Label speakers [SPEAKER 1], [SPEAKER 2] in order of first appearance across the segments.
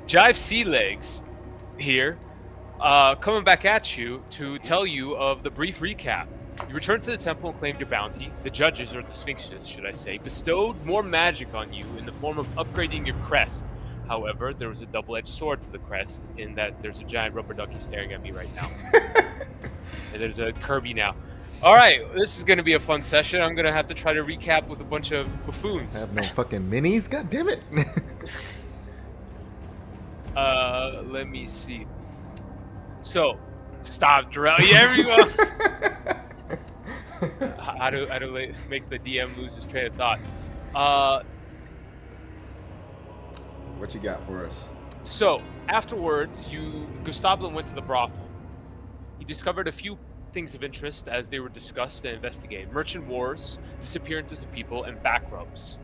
[SPEAKER 1] Jive Sea Legs here, coming back at you to tell you of the brief recap. You returned to the temple and claimed your bounty. The judges, or the sphinxes, should I say, bestowed more magic on you in the form of upgrading your crest. However, there was a double-edged sword to the crest in that there's a giant rubber ducky staring at me right now. And there's a Kirby now. All right, this is going to be a fun session. I'm going to have to try to recap with a bunch of buffoons.
[SPEAKER 2] Have no fucking minis? God damn it.
[SPEAKER 1] Let me see. So, stop, Darrell. Yeah, everyone. How to make the DM lose his train of thought. Uh,
[SPEAKER 2] What you got for us?
[SPEAKER 1] so afterwards, Gustavlin went to the brothel. He discovered a few things of interest as they were discussed and investigated: merchant wars, disappearances of people, and back rubs.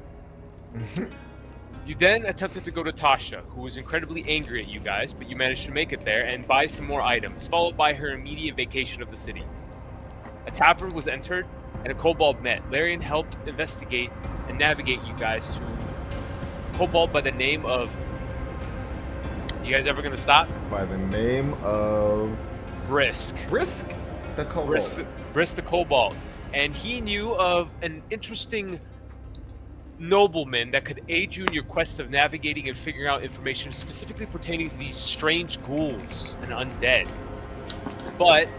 [SPEAKER 1] You then attempted to go to Tasha, who was incredibly angry at you guys, but you managed to make it there and buy some more items, followed by her immediate vacation of the city. A tavern was entered, and a kobold met. Larian helped investigate and navigate you guys to a kobold by the name of... You guys ever gonna stop?
[SPEAKER 2] By the name of
[SPEAKER 1] Brisk.
[SPEAKER 2] Brisk the Kobold.
[SPEAKER 1] Brisk the kobold. And he knew of an interesting nobleman that could aid you in your quest of navigating and figuring out information specifically pertaining to these strange ghouls and undead. But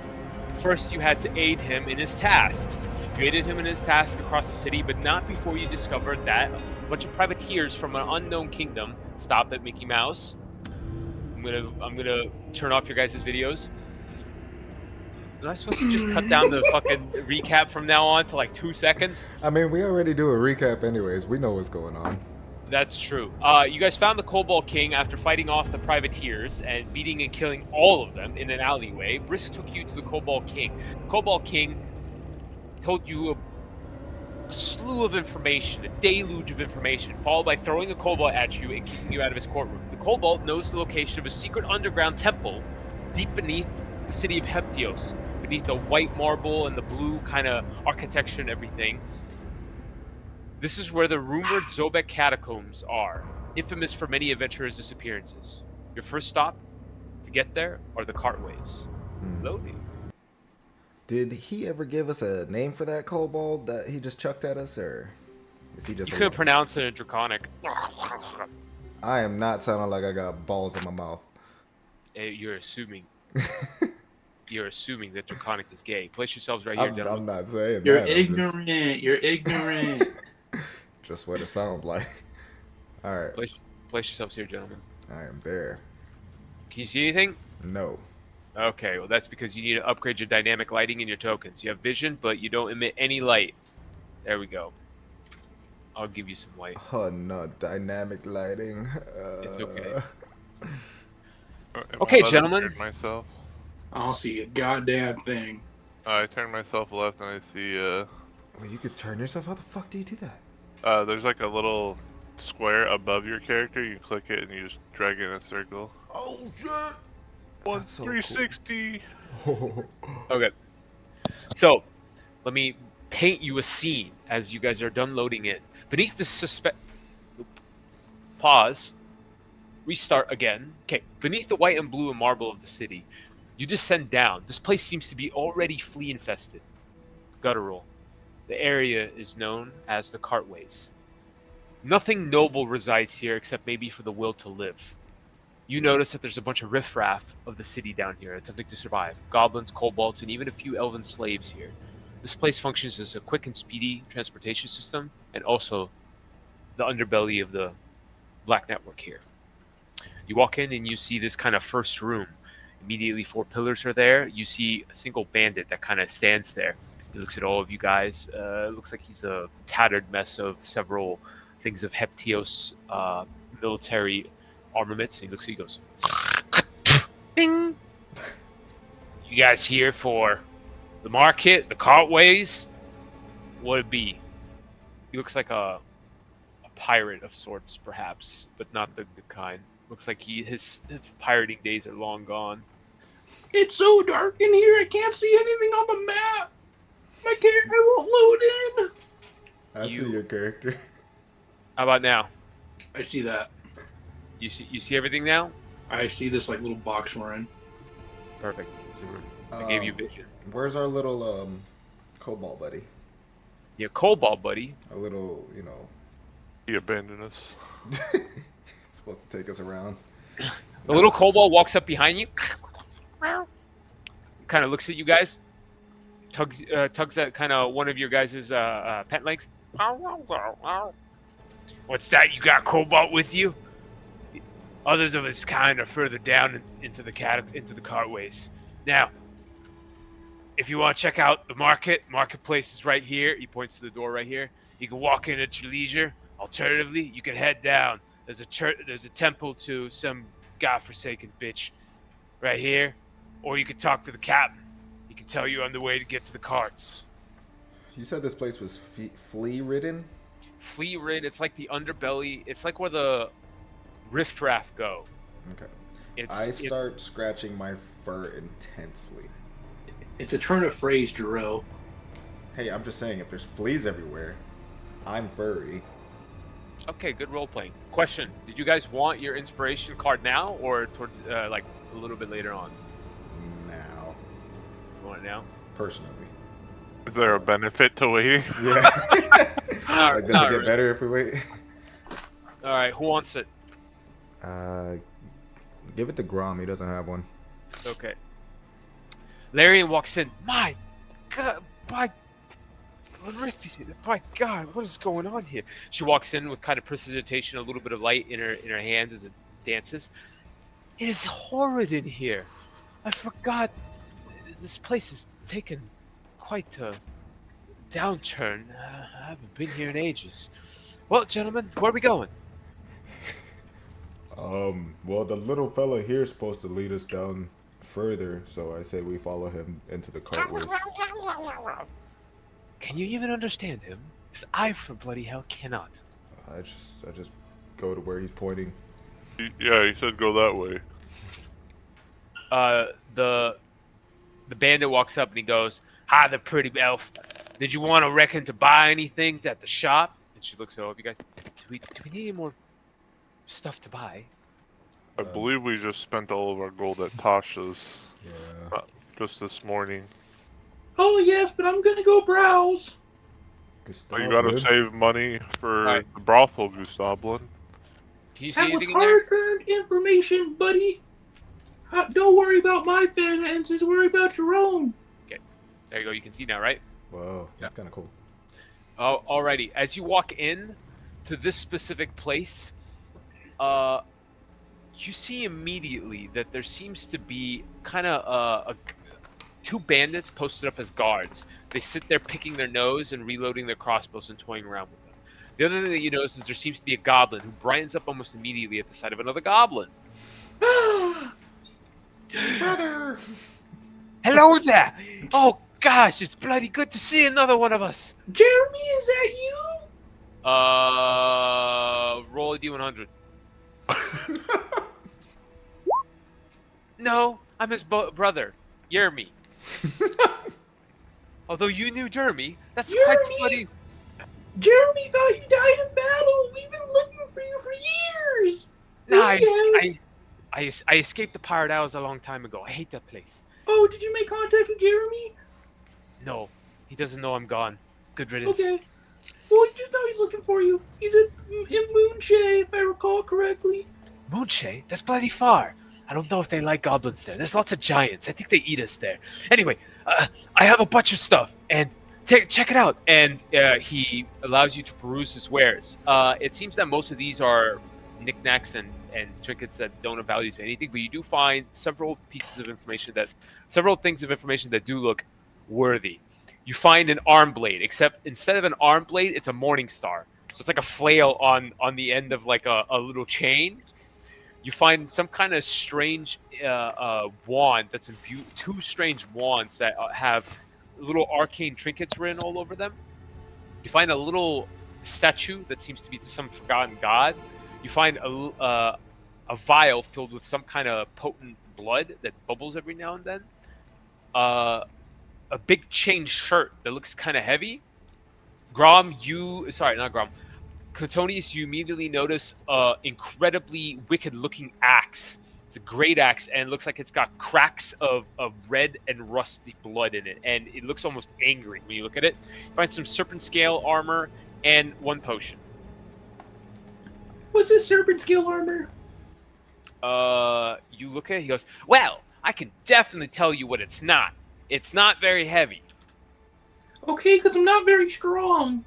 [SPEAKER 1] first you had to aid him in his tasks. You aided him in his task across the city, but not before you discovered that a bunch of privateers from an unknown kingdom... Stop it, Mickey Mouse. I'm gonna turn off your guys' videos. Am I supposed to just cut down the fucking recap from now on to like 2 seconds?
[SPEAKER 2] I mean, we already do a recap anyways. We know what's going on.
[SPEAKER 1] That's true. You guys found the Kobold King after fighting off the privateers and beating and killing all of them in an alleyway. Brisk took you to the Kobold King. The Kobold King told you a slew of information, a deluge of information, followed by throwing a kobold at you and kicking you out of his courtroom. The kobold knows the location of a secret underground temple deep beneath the city of Heptios, beneath the white marble and the blue kind of architecture and everything. This is where the rumored Zobek catacombs are, infamous for many adventurers' disappearances. Your first stop to get there are the cartways. Loading.
[SPEAKER 2] Did he ever give us a name for that kobold that he just chucked at us, or is he just...
[SPEAKER 1] You could pronounce it in Draconic.
[SPEAKER 2] I am not sounding like I got balls in my mouth.
[SPEAKER 1] You're assuming. You're assuming that Draconic is gay. Place yourselves right here, gentlemen.
[SPEAKER 2] I'm not saying
[SPEAKER 3] You're
[SPEAKER 2] that.
[SPEAKER 3] ignorant. You're ignorant.
[SPEAKER 2] Just what it sounds like. All right.
[SPEAKER 1] Place yourselves here, gentlemen.
[SPEAKER 2] I am there.
[SPEAKER 1] Can you see anything?
[SPEAKER 2] No.
[SPEAKER 1] Okay, well that's because you need to upgrade your dynamic lighting in your tokens. You have vision, but you don't emit any light. There we go. I'll give you some light.
[SPEAKER 2] Oh no, dynamic lighting.
[SPEAKER 1] It's okay.
[SPEAKER 4] Am
[SPEAKER 1] Okay,
[SPEAKER 4] I allowed to
[SPEAKER 1] gentlemen.
[SPEAKER 4] turn myself?
[SPEAKER 3] I don't see a goddamn thing.
[SPEAKER 4] I turn myself left and I see,
[SPEAKER 2] Well, you could turn yourself. How the fuck do you do that?
[SPEAKER 4] there's like a little square above your character. You click it and you just drag it in a circle.
[SPEAKER 2] Oh shit! That's so
[SPEAKER 4] 360!
[SPEAKER 2] cool.
[SPEAKER 1] Okay. So, let me paint you a scene as you guys are done loading it. Beneath the Pause. Restart again. Okay. Beneath the white and blue and marble of the city, you descend down. This place seems to be already flea infested. Guttural. The area is known as the Cartways. Nothing noble resides here except maybe for the will to live. You notice that there's a bunch of riffraff of the city down here attempting to survive. Goblins, kobolds, and even a few elven slaves here. This place functions as a quick and speedy transportation system, and also the underbelly of the Black Network here. You walk in and you see this kind of first room. Immediately 4 pillars are there. You see a single bandit that kind of stands there. He looks at all of you guys. Looks like he's a tattered mess of several things of Heptios military armaments. He looks at you, goes, ding! You guys here for the market, the cartways? What'd it be? He looks like a pirate of sorts, perhaps, but not the good kind. Looks like his pirating days are long gone.
[SPEAKER 3] It's so dark in here, I can't see anything on the map. My character won't load in.
[SPEAKER 2] I see your character.
[SPEAKER 1] How about now?
[SPEAKER 3] I see that.
[SPEAKER 1] You see everything now?
[SPEAKER 3] I see this like little box we're in.
[SPEAKER 1] Perfect. It's a room. I gave you vision.
[SPEAKER 2] Where's our little cobalt buddy?
[SPEAKER 1] Yeah, Cobalt, buddy.
[SPEAKER 2] A little,
[SPEAKER 4] He abandoned us.
[SPEAKER 2] supposed to take us around.
[SPEAKER 1] The little Cobalt walks up behind you. Kind of looks at you guys. Tugs at kind of one of your guys' pet legs. What's that? You got Cobalt with you? Others of his kind are further down into the cartways. Now, if you want to check out the marketplace is right here. He points to the door right here. You can walk in at your leisure. Alternatively, you can head down. There's a temple to some godforsaken bitch right here, or you can talk to the captain. He can tell you on the way to get to the carts.
[SPEAKER 2] You said this place was flea-ridden?
[SPEAKER 1] Flea-ridden. It's like the underbelly. It's like where the riffraff go.
[SPEAKER 2] Okay. I start scratching my fur intensely.
[SPEAKER 3] It's a turn of phrase, Jarrell.
[SPEAKER 2] Hey, I'm just saying, if there's fleas everywhere, I'm furry.
[SPEAKER 1] Okay, good role playing. Question: did you guys want your inspiration card now, or towards like a little bit later on?
[SPEAKER 2] Now.
[SPEAKER 1] You want it now?
[SPEAKER 2] Personally.
[SPEAKER 4] Is there a benefit to waiting?
[SPEAKER 2] Yeah. Like, does it get better if we wait?
[SPEAKER 1] All right, who wants it?
[SPEAKER 2] Give it to Grom. He doesn't have one.
[SPEAKER 1] Okay. Larian walks in. My God, my God, what is going on here? She walks in with kind of precipitation, a little bit of light in her hands as it dances. It is horrid in here. I forgot. This place has taken quite a downturn. I haven't been here in ages. Well, gentlemen, where are we going?
[SPEAKER 2] Well, the little fella here is supposed to lead us down further, so I say we follow him into the cartways.
[SPEAKER 1] Can you even understand him? Because I, for bloody hell, cannot.
[SPEAKER 2] I just go to where he's pointing.
[SPEAKER 4] Yeah, he said go that way.
[SPEAKER 1] The bandit walks up and he goes, "Hi, the pretty elf. Did you want to reckon to buy anything at the shop?" And she looks at all of you guys. Do we need any more stuff to buy?
[SPEAKER 4] I believe we just spent all of our gold at Tasha's.
[SPEAKER 2] Yeah.
[SPEAKER 4] Just this morning.
[SPEAKER 3] Oh yes, but I'm gonna go browse.
[SPEAKER 4] So you gotta save money for
[SPEAKER 1] Right.
[SPEAKER 4] the brothel, Gustavlin.
[SPEAKER 1] Can you see
[SPEAKER 3] That was
[SPEAKER 1] anything in there?
[SPEAKER 3] hard-earned information, buddy. Don't worry about my finances. Worry about your own.
[SPEAKER 1] There you go. You can see now, right?
[SPEAKER 2] Whoa, that's kind of cool.
[SPEAKER 1] Oh, alrighty. As you walk in to this specific place, you see immediately that there seems to be kind of two bandits posted up as guards. They sit there picking their nose and reloading their crossbows and toying around with them. The other thing that you notice is there seems to be a goblin who brightens up almost immediately at the sight of another goblin.
[SPEAKER 2] Brother!
[SPEAKER 1] Hello there! Oh gosh, it's bloody good to see another one of us.
[SPEAKER 3] Jeremy, is that you?
[SPEAKER 1] Roll a d100. No, I'm his brother, Yermy. Although you knew Jeremy, that's quite
[SPEAKER 3] Jeremy?
[SPEAKER 1] bloody.
[SPEAKER 3] Jeremy thought you died in battle. We've been looking for you for years.
[SPEAKER 1] Nah,
[SPEAKER 3] Yes.
[SPEAKER 1] I escaped the pirate isles a long time ago. I hate that place.
[SPEAKER 3] Oh, did you make contact with Jeremy?
[SPEAKER 1] No, he doesn't know I'm gone. Good riddance.
[SPEAKER 3] Okay. Well, he just know he's looking for you. He's in Moonshay, if I recall correctly.
[SPEAKER 1] Moonshay? That's bloody far. I don't know if they like goblins there. There's lots of giants. I think they eat us there. Anyway, I have a bunch of stuff, and check it out. And he allows you to peruse his wares. It seems that most of these are knickknacks and trinkets that don't have value to anything, but you do find several things of information that do look worthy. You find an arm blade, except instead of an arm blade, it's a morning star. So it's like a flail on the end of like a little chain. You find some kind of strange wand that's imbued, two strange wands that have little arcane trinkets written all over them. You find a little statue that seems to be to some forgotten god. You find a vial filled with some kind of potent blood that bubbles every now and then. A big chain shirt that looks kind of heavy. Not Grom. Cletonius, you immediately notice a incredibly wicked-looking axe. It's a great axe, and it looks like it's got cracks of red and rusty blood in it, and it looks almost angry when you look at it. You find some serpent scale armor and 1 potion.
[SPEAKER 3] What's this serpent scale armor?
[SPEAKER 1] You look at it, he goes, "Well, I can definitely tell you what it's not. It's not very heavy."
[SPEAKER 3] Okay, because I'm not very strong.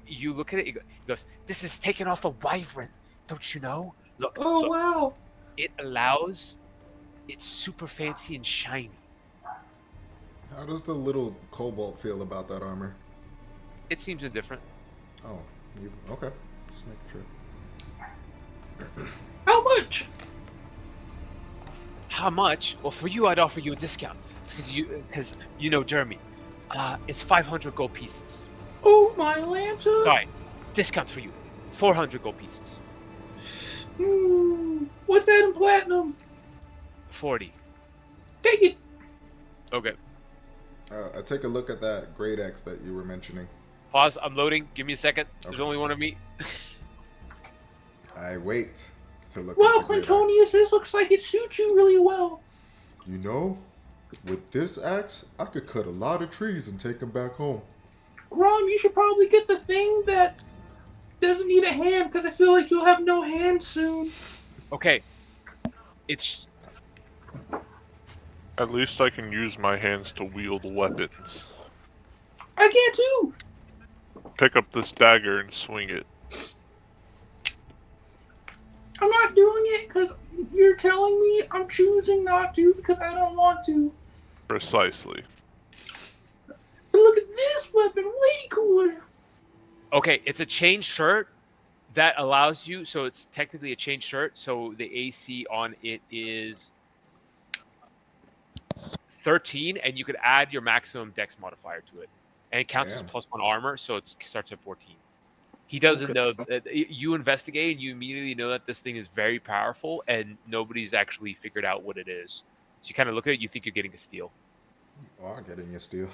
[SPEAKER 1] You look at it, he goes, "This is taken off a wyvern, don't you know? Look,
[SPEAKER 3] Oh,
[SPEAKER 1] look.
[SPEAKER 3] wow.
[SPEAKER 2] It's super fancy and shiny." How does the little kobold feel about that armor?
[SPEAKER 1] It seems indifferent."
[SPEAKER 2] Oh, okay. Just making sure.
[SPEAKER 3] How much?
[SPEAKER 1] How much? Well, for you, I'd offer you a discount because you know Jeremy. It's 500 gold pieces.
[SPEAKER 3] Oh, my Lancer.
[SPEAKER 1] Sorry, discount for you, 400 gold pieces.
[SPEAKER 3] What's that in platinum?
[SPEAKER 1] 40.
[SPEAKER 3] Take it.
[SPEAKER 1] Okay.
[SPEAKER 2] I take a look at that great X that you were mentioning.
[SPEAKER 1] Pause. I'm loading. Give me a second. There's
[SPEAKER 2] Okay.
[SPEAKER 1] only one of me.
[SPEAKER 2] I wait to look
[SPEAKER 3] Wow,
[SPEAKER 2] at the great
[SPEAKER 3] Clintonius, this looks like it suits you really well.
[SPEAKER 2] axe. You know, with this axe, I could cut a lot of trees and take them back home.
[SPEAKER 3] Grom, you should probably get the thing that doesn't need a hand, because I feel like you'll have no hand soon.
[SPEAKER 1] Okay. It's
[SPEAKER 4] At least I can use my hands to wield weapons.
[SPEAKER 3] I can too.
[SPEAKER 4] Pick up this dagger and swing it.
[SPEAKER 3] I'm not doing it because you're telling me. I'm choosing not to because I don't want to.
[SPEAKER 4] Precisely.
[SPEAKER 3] But look at this weapon, way cooler.
[SPEAKER 1] okay. It's a chain shirt that allows you. So it's technically a chain shirt. So the AC on it is 13, and you could add your maximum dex modifier to it, and it counts as
[SPEAKER 2] Damn.
[SPEAKER 1] +1 armor, so it starts at 14. He doesn't
[SPEAKER 3] Okay.
[SPEAKER 1] know. You investigate, and you immediately know that this thing is very powerful, and nobody's actually figured out what it is. So you kind of look at it, you think you're getting a steal.
[SPEAKER 2] Oh, I'm getting a steal.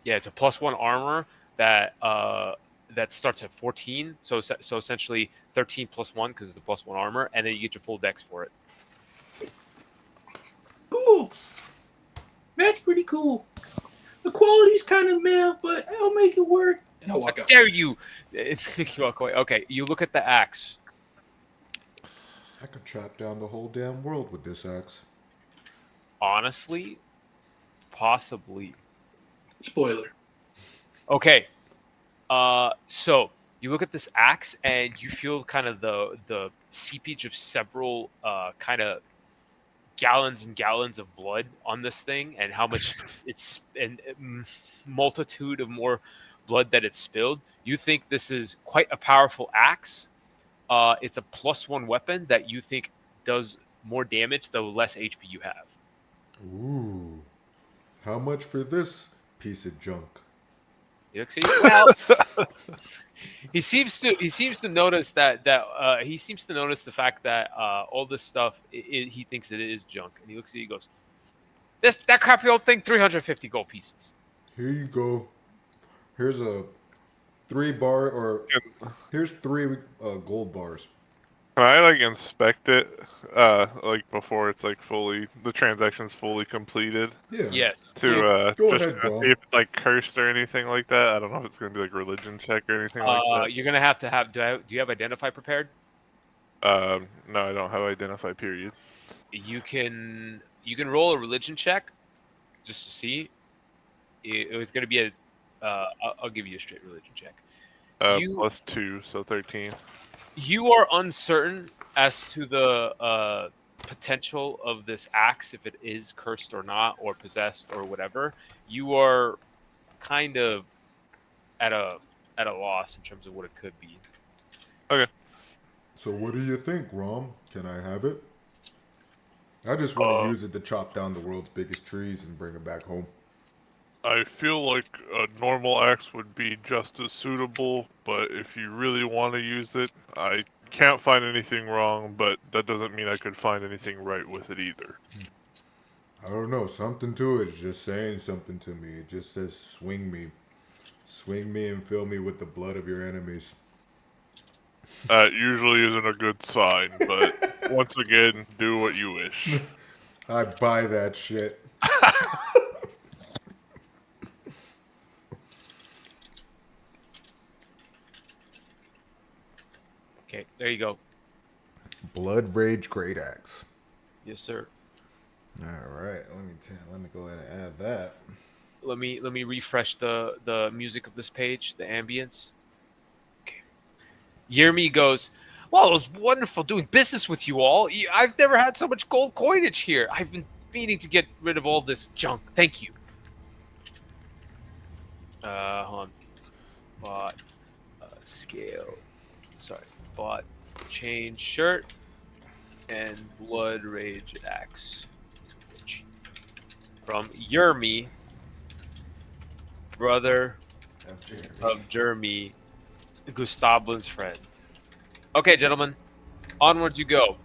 [SPEAKER 1] Yeah, it's a +1 armor that starts at 14. So essentially 13 +1 because it's a +1 armor, and then you get your full dex for it.
[SPEAKER 3] Cool. That's pretty cool. The quality's kind of meh, but I'll make it work. And I'll walk
[SPEAKER 1] How
[SPEAKER 3] out.
[SPEAKER 1] dare you? You walk away. Okay, you look at the axe.
[SPEAKER 2] I could chop down the whole damn world with this axe.
[SPEAKER 1] Honestly, possibly.
[SPEAKER 3] Spoiler.
[SPEAKER 1] Okay. So you look at this axe and you feel kind of the seepage of several kind of gallons and gallons of blood on this thing, and how much it's and multitude of more blood that it's spilled. You think this is quite a powerful axe. It's a +1 weapon that you think does more damage the less HP you have.
[SPEAKER 2] Ooh. How much for this piece of junk?
[SPEAKER 1] He looks at you. Well, he seems to notice he seems to notice the fact that all this stuff he thinks it is junk, and he looks at you and goes, that crappy old thing, 350 gold pieces.
[SPEAKER 2] Here you go. Here's a 3 bar, or here's 3 gold bars.
[SPEAKER 4] Can I like inspect it? Like before it's like the transaction's fully completed.
[SPEAKER 2] Yeah.
[SPEAKER 1] Yes.
[SPEAKER 4] To
[SPEAKER 2] Go
[SPEAKER 4] just
[SPEAKER 2] ahead, Grom.
[SPEAKER 4] see if it's like cursed or anything like that. I don't know if it's gonna be like a religion check or anything like that.
[SPEAKER 1] You're gonna have to have. Do you have identify prepared?
[SPEAKER 4] No, I don't have identify period.
[SPEAKER 1] You can roll a religion check just to see. It's gonna be a. I'll give you a straight religion check. You-
[SPEAKER 4] +2, so 13.
[SPEAKER 1] You are uncertain as to the potential of this axe, if it is cursed or not, or possessed or whatever. You are kind of at a loss in terms of what it could be.
[SPEAKER 4] Okay.
[SPEAKER 2] So what do you think, Rom? Can I have it? I just want to use it to chop down the world's biggest trees and bring it back home.
[SPEAKER 4] I feel like a normal axe would be just as suitable, but if you really want to use it, I can't find anything wrong, but that doesn't mean I could find anything right with it either.
[SPEAKER 2] I don't know. Something to it is just saying something to me. It just says swing me. Swing me and fill me with the blood of your enemies.
[SPEAKER 4] That usually isn't a good sign, but once again, do what you wish.
[SPEAKER 2] I buy that shit.
[SPEAKER 1] Okay, there you go.
[SPEAKER 2] Blood Rage Great Axe.
[SPEAKER 1] Yes, sir.
[SPEAKER 2] All right, let me go ahead and add that.
[SPEAKER 1] Let me refresh the music of this page, the ambience. Okay. Yermi goes, "Well, it was wonderful doing business with you all. I've never had so much gold coinage here. I've been meaning to get rid of all this junk. Thank you." Hold on. Bought scale. Sorry. Bought chain shirt and blood rage axe from Yermi, brother of Jeremy, Gustavlin's friend. Okay, gentlemen, onwards you go.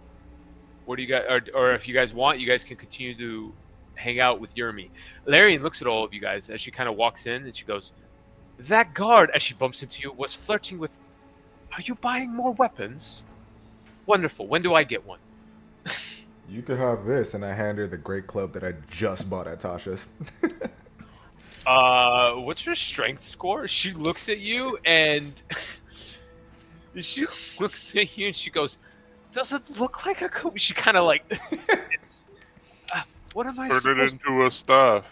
[SPEAKER 1] What do you guys, or if you guys want, you guys can continue to hang out with Yermi. Larian looks at all of you guys as she kind of walks in and she goes, "That guard," as she bumps into you, "was flirting with. Are you buying more weapons? Wonderful. When do I get one?"
[SPEAKER 2] You could have this, and I hand her the great club that I just bought at Tasha's.
[SPEAKER 1] What's your strength score? She looks at you and she looks at you and she goes, "Does it look like a coat?" She kind of like, "What am I
[SPEAKER 4] Turn it
[SPEAKER 1] supposed to?"
[SPEAKER 4] into a staff.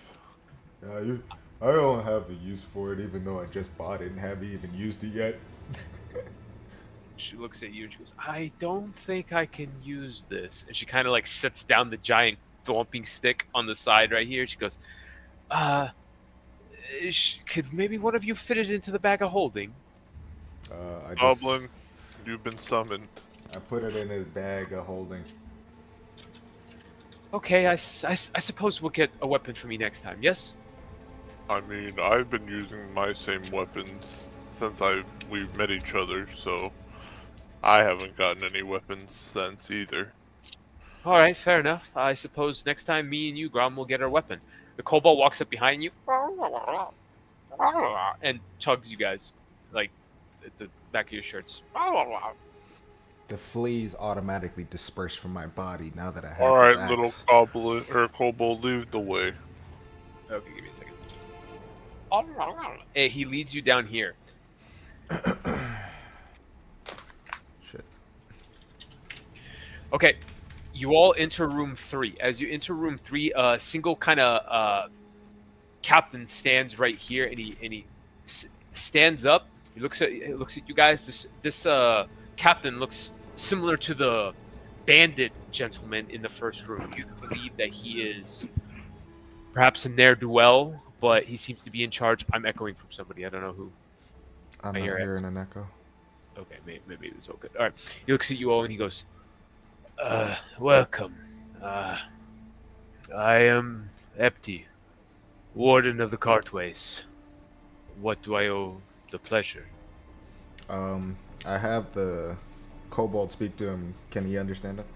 [SPEAKER 2] I don't have a use for it, even though I just bought it and haven't even used it yet.
[SPEAKER 1] She looks at you and she goes, "I don't think I can use this." And she kind of like sets down the giant thumping stick on the side right here. She goes, "Uh, could maybe one of you fit it into the bag of holding?"
[SPEAKER 4] Goblin, you've been summoned.
[SPEAKER 2] I put it in his bag of holding.
[SPEAKER 1] Okay, I suppose we'll get a weapon for me next time, yes?
[SPEAKER 4] I mean, I've been using my same weapons since we've met each other, so I haven't gotten any weapons since either.
[SPEAKER 1] All right, fair enough. I suppose next time me and you, Grom, will get our weapon. The kobold walks up behind you and chugs you guys, like, at the back of your shirts.
[SPEAKER 2] The fleas automatically disperse from my body now that I have
[SPEAKER 4] All
[SPEAKER 2] this
[SPEAKER 4] right,
[SPEAKER 2] axe.
[SPEAKER 4] little goblin or kobold, lead the way.
[SPEAKER 1] Okay, give me a second. And he leads you down here.
[SPEAKER 2] Shit.
[SPEAKER 1] Okay, you all enter room 3. As you enter room 3, a single kind of captain stands right here, and he stands up. He looks at you guys. This captain looks similar to the bandit gentleman in the first room. You believe that he is perhaps a ne'er-do-well, but he seems to be in charge. I'm echoing from somebody. I don't know who.
[SPEAKER 2] I'm
[SPEAKER 1] I
[SPEAKER 2] not
[SPEAKER 1] hear it.
[SPEAKER 2] hearing an echo.
[SPEAKER 1] Okay, maybe it was all good. All right. He looks at you all and he goes, "Welcome. I am Epti, warden of the Cartways. What do I owe the pleasure?"
[SPEAKER 2] I have the kobold speak to him. Can he understand it?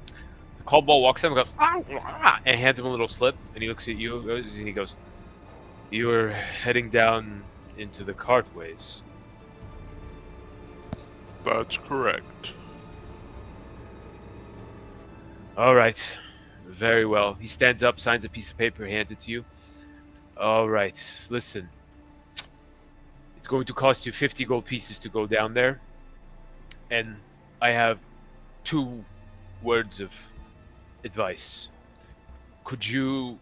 [SPEAKER 1] The kobold walks up and goes, "Ah, ah," and hands him a little slip, and he looks at you and he goes, "You are heading down into the Cartways."
[SPEAKER 4] That's correct.
[SPEAKER 1] "All right. Very well." He stands up, signs a piece of paper, hands it to you. "All right. Listen. It's going to cost you 50 gold pieces to go down there. And I have 2 words of advice. Could you,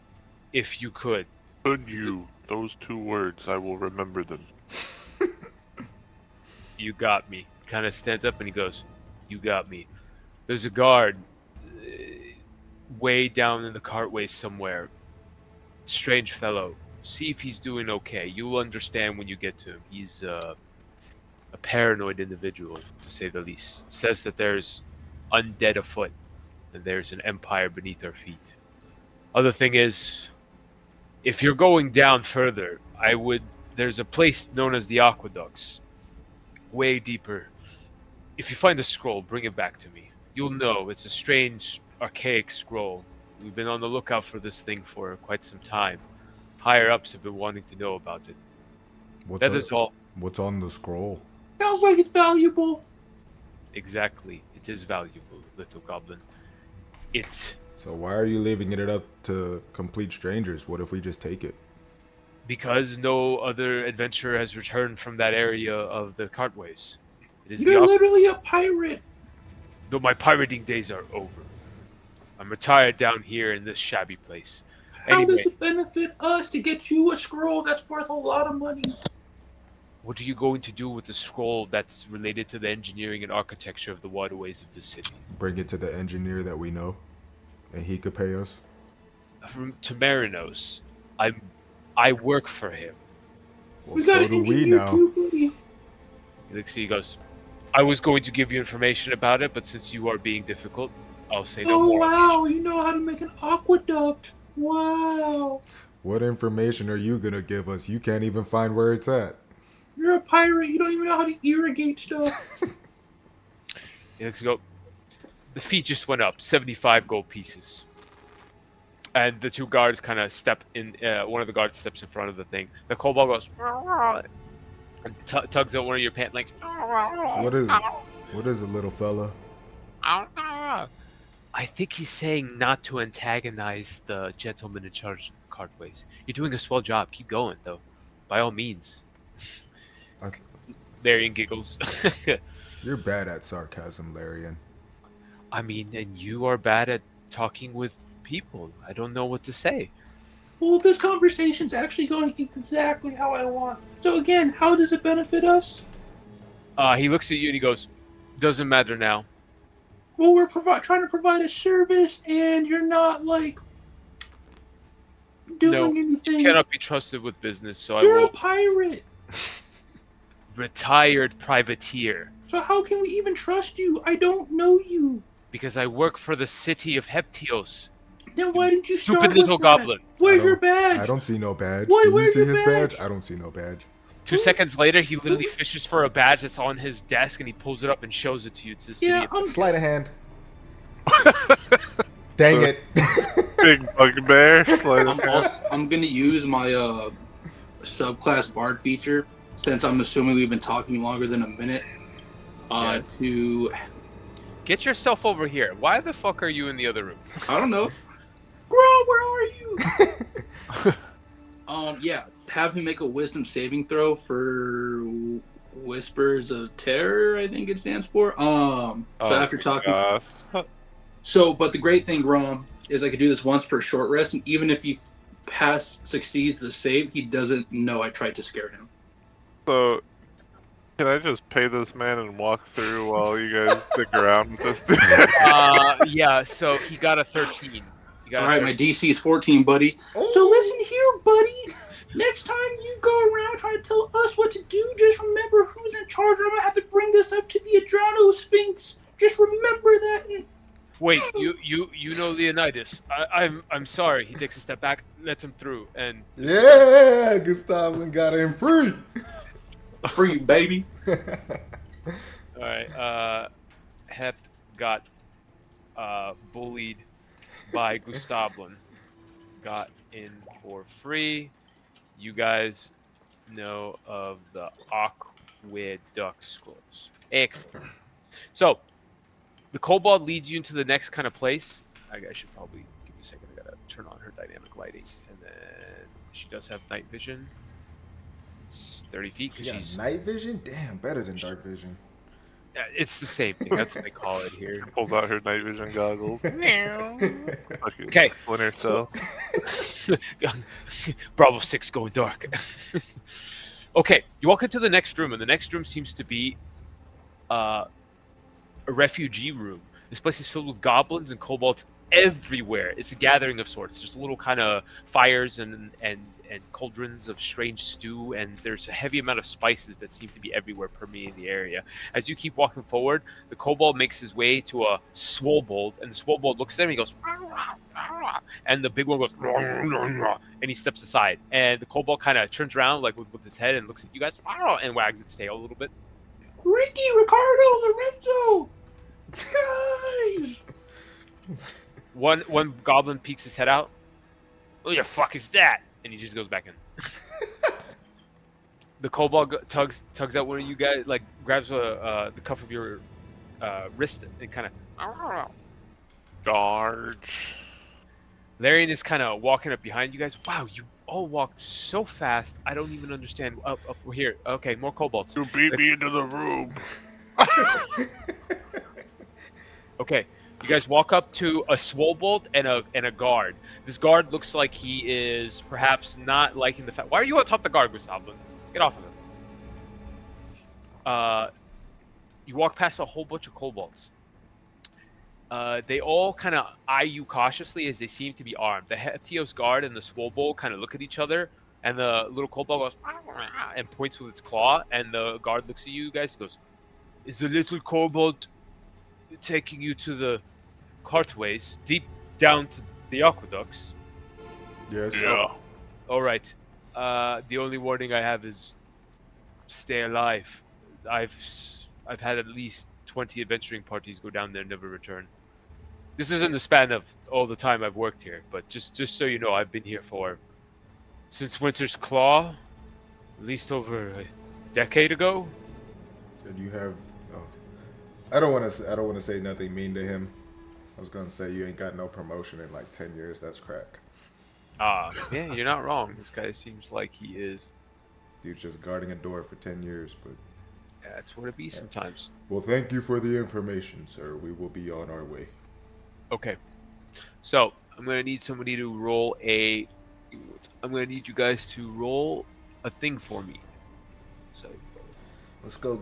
[SPEAKER 1] if you could..."
[SPEAKER 4] Could you? Those 2 words, I will remember them.
[SPEAKER 1] "You got me." Kind of stands up and he goes, "You got me. There's a guard way down in the cartway somewhere. Strange fellow. See if he's doing okay. You'll understand when you get to him. He's a paranoid individual, to say the least. Says that there's undead afoot, and there's an empire beneath our feet. Other thing is, if you're going down further, there's a place known as the Aqueducts, way deeper. If you find a scroll, bring it back to me. You'll know it's a strange, archaic scroll. We've been on the lookout for this thing for quite some time. Higher ups have been wanting to know about it."
[SPEAKER 2] What's
[SPEAKER 1] That
[SPEAKER 2] on,
[SPEAKER 1] is all.
[SPEAKER 2] what's on the scroll?
[SPEAKER 3] Sounds like it's valuable.
[SPEAKER 1] Exactly. It is valuable, little goblin. It's
[SPEAKER 2] So why are you leaving it up to complete strangers? What if we just take it?
[SPEAKER 1] because no other adventurer has returned from that area of the cartways. It is the
[SPEAKER 3] You're literally a pirate.
[SPEAKER 1] though my pirating days are over. I'm retired down here in this shabby place.
[SPEAKER 3] How
[SPEAKER 1] Anyway,
[SPEAKER 3] does it benefit us to get you a scroll that's worth a lot of money?
[SPEAKER 1] what are you going to do with the scroll that's related to the engineering and architecture of the waterways of the city?
[SPEAKER 2] Bring it to the engineer that we know, and he could pay us.
[SPEAKER 1] From to Marinos, I work for him.
[SPEAKER 2] Well,
[SPEAKER 3] We got
[SPEAKER 2] so
[SPEAKER 3] an
[SPEAKER 2] do we
[SPEAKER 3] engineer
[SPEAKER 2] now.
[SPEAKER 3] too, buddy.
[SPEAKER 1] He goes, I was going to give you information about it, but since you are being difficult, I'll say no
[SPEAKER 3] Oh
[SPEAKER 1] more.
[SPEAKER 3] wow, you know how to make an aqueduct. Wow.
[SPEAKER 2] What information are you gonna give us? You can't even find where it's at.
[SPEAKER 3] You're a pirate, you don't even know how to irrigate stuff.
[SPEAKER 1] He go, the fee just went up, 75 gold pieces. And the two guards kind of step in. One of the guards steps in front of the thing. The kobold goes and tugs at one of your pant legs.
[SPEAKER 2] What is it, little fella?
[SPEAKER 1] I think he's saying not to antagonize the gentleman in charge of the cartways. You're doing a swell job. Keep going, though. By all means.
[SPEAKER 2] I,
[SPEAKER 1] Larian giggles.
[SPEAKER 2] you're bad at sarcasm, Larian.
[SPEAKER 1] I mean, and you are bad at talking with people. I don't know what to say.
[SPEAKER 3] Well, this conversation's actually going exactly how I want. So again, how does it benefit us?
[SPEAKER 1] He looks at you and he goes, doesn't matter now.
[SPEAKER 3] Well, we're trying to provide a service, and you're not like doing anything.
[SPEAKER 1] You cannot be trusted with business, so
[SPEAKER 3] You're
[SPEAKER 1] I will.
[SPEAKER 3] a pirate.
[SPEAKER 1] Retired privateer.
[SPEAKER 3] So how can we even trust you? I don't know you.
[SPEAKER 1] Because I work for the city of Heptios.
[SPEAKER 3] Then why didn't you start
[SPEAKER 1] Stupid
[SPEAKER 3] with
[SPEAKER 1] little
[SPEAKER 3] that?
[SPEAKER 1] goblin.
[SPEAKER 3] Where's your badge?
[SPEAKER 2] I don't see no badge.
[SPEAKER 3] Why,
[SPEAKER 2] Do you
[SPEAKER 3] where's
[SPEAKER 2] see
[SPEAKER 3] your
[SPEAKER 2] his badge?
[SPEAKER 3] badge?
[SPEAKER 2] I don't see no badge.
[SPEAKER 1] 2 seconds later, he literally fishes for a badge that's on his desk and he pulls it up and shows it to you. It's the city.
[SPEAKER 3] Yeah,
[SPEAKER 2] Sleight of hand. Dang it.
[SPEAKER 4] Big bugbear. Sleight of hand.
[SPEAKER 3] I'm gonna use my subclass bard feature, since I'm assuming we've been talking longer than a minute.
[SPEAKER 1] Yes.
[SPEAKER 3] To
[SPEAKER 1] Get yourself over here. Why the fuck are you in the other room?
[SPEAKER 3] I don't know. Bro, where are you? Yeah, have him make a wisdom saving throw for Whispers of Terror, I think it stands for. So after talking. So, but the great thing, Rom, is I could do this once per short rest, and even if he succeeds the save, he doesn't know I tried to scare him.
[SPEAKER 4] So, can I just pay this man and walk through while you guys stick around with this dude?
[SPEAKER 1] Yeah, so he got a 13. He got
[SPEAKER 3] All
[SPEAKER 1] a
[SPEAKER 3] right,
[SPEAKER 1] 13.
[SPEAKER 3] my DC is 14, buddy. So listen here, buddy. Next time you go around trying to tell us what to do, just remember who's in charge. I'm gonna have to bring this up to the Adrano Sphinx. Just remember that.
[SPEAKER 1] Wait, you know Leonidas. I'm sorry. He takes a step back, lets him through, and
[SPEAKER 2] Yeah, Gustavlin got him free.
[SPEAKER 3] Free, baby.
[SPEAKER 1] all right. Hep got bullied by Gustavlin. Got in for free. You guys know of the Aqueduct Scrolls. Excellent. So, the kobold leads you into the next kind of place. I should probably give you a second. I gotta turn on her dynamic lighting, and then she does have night vision. It's 30 feet because
[SPEAKER 2] Yeah,
[SPEAKER 1] she's.
[SPEAKER 2] night vision? Damn, better than dark vision.
[SPEAKER 1] It's the same thing. That's what they call it here.
[SPEAKER 4] Pulls out her night vision goggles.
[SPEAKER 1] Okay.
[SPEAKER 4] Splinter Cell.
[SPEAKER 1] Bravo 6 going dark. Okay, you walk into the next room, and the next room seems to be a refugee room. This place is filled with goblins and kobolds everywhere. It's a gathering of sorts. There's little kind of fires and cauldrons of strange stew, and there's a heavy amount of spices that seem to be everywhere permeating the area. As you keep walking forward, the kobold makes his way to a swobold, and the swobold looks at him and he goes, and the big one goes, and he steps aside. And the kobold kind of turns around like with his head and looks at you guys and wags its tail a little bit.
[SPEAKER 3] Ricky, Ricardo, Lorenzo, guys.
[SPEAKER 1] One goblin peeks his head out. Who the fuck is that? And he just goes back in. The kobold tugs out one of you guys, like grabs the cuff of your wrist and kind of.
[SPEAKER 4] Charge.
[SPEAKER 1] Larian is kind of walking up behind you guys. Wow, you all walked so fast. I don't even understand. Up, we're here. Okay, more kobolds.
[SPEAKER 4] You beat me into the room.
[SPEAKER 1] Okay, you guys walk up to a swobold and a guard. This guard looks like he is perhaps not liking the fact. Why are you on top of the guard, Gustavlin? Get off of him. You walk past a whole bunch of kobolds. They all kind of eye you cautiously as they seem to be armed. The Heptios guard and the swobold kind of look at each other, and the little kobold goes and points with its claw, and the guard looks at you guys and goes, "Is the little kobold taking you to the cartways deep down to the aqueducts?"
[SPEAKER 2] Yes.
[SPEAKER 4] Yeah.
[SPEAKER 1] All right. The only warning I have is stay alive. I've had at least 20 adventuring parties go down there and never return. This isn't the span of all the time I've worked here, but just so you know, I've been here since Winter's Claw, at least over a decade ago.
[SPEAKER 2] And you have. Oh, I don't want to say nothing mean to him. I was gonna say you ain't got no promotion in like 10 years. That's crack.
[SPEAKER 1] Yeah, you're not wrong. This guy seems like he is.
[SPEAKER 2] Dude's just guarding a door for 10 years, but.
[SPEAKER 1] That's what it be sometimes.
[SPEAKER 2] Well, thank you for the information, sir. We will be on our way.
[SPEAKER 1] Okay. So, I'm going to need somebody to roll I'm going to need you guys to roll a thing for me. So,
[SPEAKER 2] Let's go,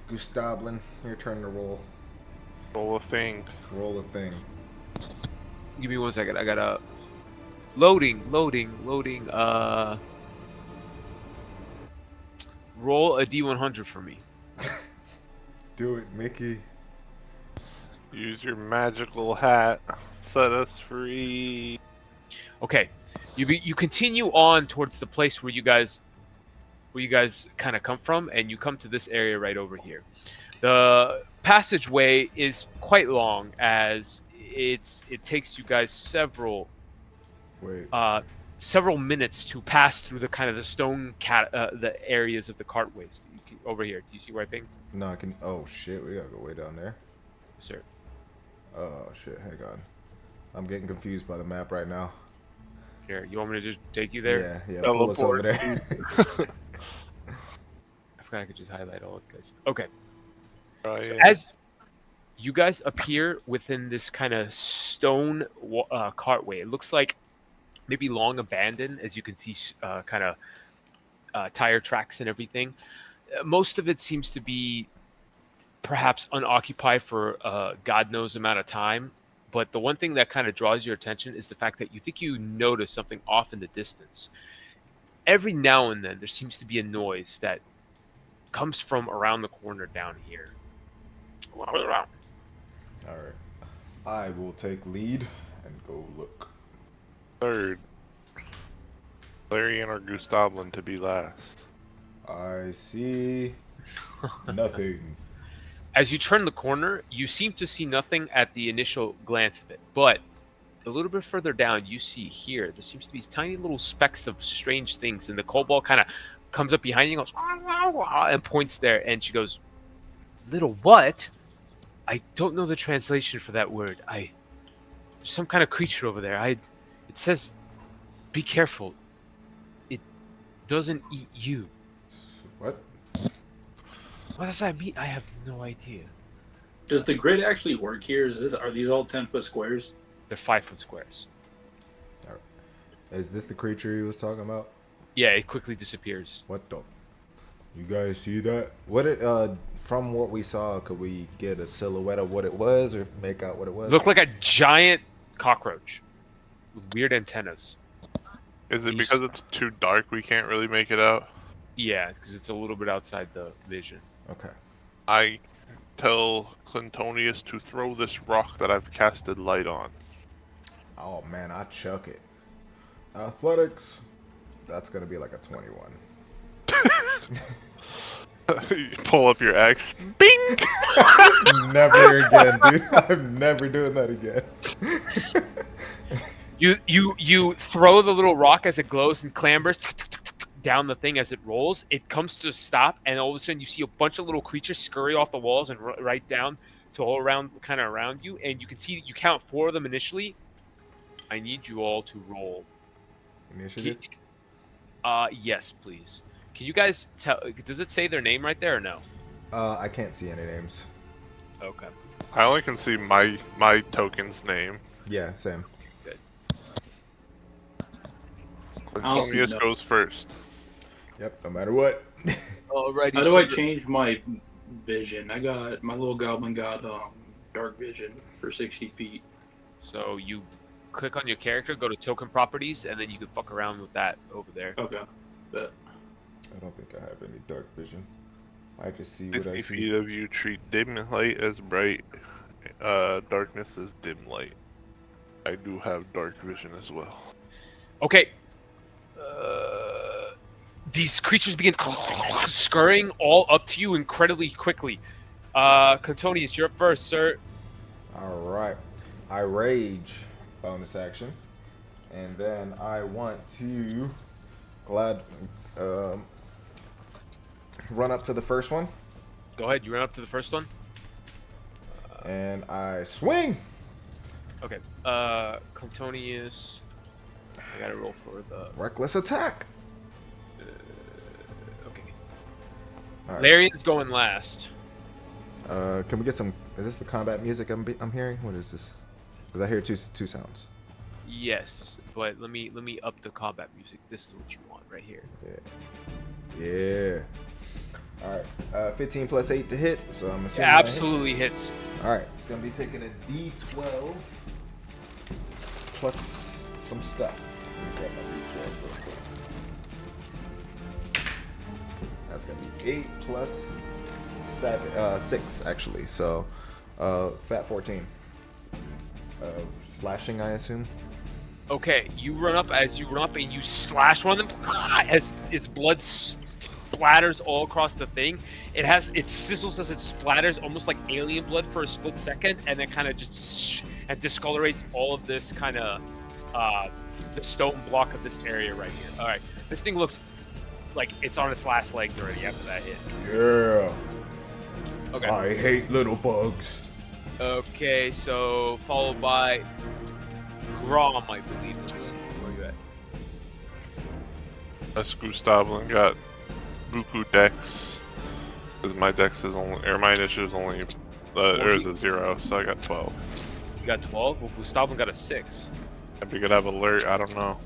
[SPEAKER 2] Gustavlin. Your turn to roll.
[SPEAKER 4] Roll a thing.
[SPEAKER 2] Roll a thing.
[SPEAKER 1] give me 1 second. I got to loading. Roll a D100 for me.
[SPEAKER 2] Do it, Mickey.
[SPEAKER 4] Use your magical hat. Set us free.
[SPEAKER 1] Okay. You continue on towards the place where you guys kind of come from, and you come to this area right over here. The passageway is quite long, as it takes you guys several minutes to pass through the kind of the stone the areas of the cartways. Over here, do you see where I pinged?
[SPEAKER 2] No, I can. Oh shit, we gotta go way down there.
[SPEAKER 1] Yes, sir.
[SPEAKER 2] Oh shit, hang on. I'm getting confused by the map right now.
[SPEAKER 1] Here, you want me to just take you there?
[SPEAKER 2] Yeah, pull us over there.
[SPEAKER 1] I forgot I could just highlight all of you guys. Okay.
[SPEAKER 4] Right.
[SPEAKER 1] So as you guys appear within this kind of stone cartway, it looks like maybe long abandoned, as you can see kind of tire tracks and everything. Most of it seems to be perhaps unoccupied for God knows amount of time. But the one thing that kind of draws your attention is the fact that you think you notice something off in the distance. Every now and then, there seems to be a noise that comes from around the corner down here.
[SPEAKER 2] All right. I will take lead and go look.
[SPEAKER 4] Third. Larian or Gustavlin to be last.
[SPEAKER 2] I see nothing.
[SPEAKER 1] As you turn the corner, you seem to see nothing at the initial glance of it. But a little bit further down, you see here, there seems to be tiny little specks of strange things. And the kobold kind of comes up behind you and goes, and points there. And she goes, "Little what? I don't know the translation for that word. There's some kind of creature over there. It says, be careful. It doesn't eat you."
[SPEAKER 2] What?
[SPEAKER 1] What does that mean? I have no idea.
[SPEAKER 3] Does the grid actually work here? Are these all 10-foot squares?
[SPEAKER 1] They're 5-foot squares.
[SPEAKER 2] Is this the creature he was talking about?
[SPEAKER 1] Yeah, it quickly disappears.
[SPEAKER 2] What the? You guys see that? What it? From what we saw, could we get a silhouette of what it was, or make out what it was?
[SPEAKER 1] Looked like a giant cockroach with weird antennas.
[SPEAKER 4] Is it because it's too dark we can't really make it out?
[SPEAKER 1] Yeah, because it's a little bit outside the vision.
[SPEAKER 2] Okay.
[SPEAKER 4] I tell Clintonius to throw this rock that I've casted light on.
[SPEAKER 2] Oh man, I chuck it. Athletics. That's gonna be like a 21.
[SPEAKER 4] You pull up your axe. Bing!
[SPEAKER 2] Never again, dude. I'm never doing that again.
[SPEAKER 1] You throw the little rock as it glows and clambers down the thing as it rolls, it comes to a stop, and all of a sudden you see a bunch of little creatures scurry off the walls and right down to all around, kind of around you, and you can see you count 4 of them initially. I need you all to roll.
[SPEAKER 2] Initiative.
[SPEAKER 1] Yes, please. Can you guys tell? Does it say their name right there or no?
[SPEAKER 2] I can't see any names.
[SPEAKER 1] Okay.
[SPEAKER 4] I only can see my token's name.
[SPEAKER 2] Yeah, same.
[SPEAKER 1] Good.
[SPEAKER 3] I'll see
[SPEAKER 4] Clintonius
[SPEAKER 3] no.
[SPEAKER 4] goes first.
[SPEAKER 2] Yep. No matter what.
[SPEAKER 1] Alrighty.
[SPEAKER 3] How do
[SPEAKER 1] so
[SPEAKER 3] I change my vision? I got my little goblin got dark vision for 60 feet.
[SPEAKER 1] So you click on your character, go to token properties, and then you can fuck around with that over there.
[SPEAKER 3] Okay. But
[SPEAKER 2] I don't think I have any dark vision. I just see what I
[SPEAKER 4] 50
[SPEAKER 2] see.
[SPEAKER 4] feet of you treat dim light as bright, darkness as dim light. I do have dark vision as well.
[SPEAKER 1] Okay. These creatures begin scurrying all up to you incredibly quickly. Contonius, you're up first, sir.
[SPEAKER 2] All right. I rage, bonus action, and then I want to run up to the first one,
[SPEAKER 1] Go ahead. You run up to the first one.
[SPEAKER 2] and I swing.
[SPEAKER 1] Okay. Contonius. I gotta roll for the.
[SPEAKER 2] Reckless attack.
[SPEAKER 1] Okay.
[SPEAKER 2] All right.
[SPEAKER 1] Larian's going last.
[SPEAKER 2] Can we get some? Is this the combat music I'm hearing? What is this? Because I hear two sounds.
[SPEAKER 1] Yes, but let me up the combat music. This is what you want right here.
[SPEAKER 2] Yeah. All right. 15 plus 8 to hit. So I'm assuming.
[SPEAKER 1] Yeah,
[SPEAKER 2] that hits.
[SPEAKER 1] absolutely hits.
[SPEAKER 2] All right. It's gonna be taking a D12 plus some stuff. Let me grab my D12 real quick. That's gonna be 8 plus 6 actually. So, fat 14 of slashing, I assume.
[SPEAKER 1] Okay, you run up and you slash one of them as its blood splatters all across the thing. It sizzles as it splatters, almost like alien blood for a split second, and then kind of just and discolorates all of this kind of the stone block of this area right here. All right, this thing looks like it's on its last legs already after that hit.
[SPEAKER 2] Yeah.
[SPEAKER 1] Okay.
[SPEAKER 2] I hate little bugs.
[SPEAKER 1] Okay, so followed by Grom, I believe. Let me see. Where you at?
[SPEAKER 4] That's Gustavlin got Buku Dex. Because my Dex is only, or my initiative is only, there's a 0, so I got 12.
[SPEAKER 1] You got 12? Well, Gustavo got a 6.
[SPEAKER 4] If we could have alert, I don't know.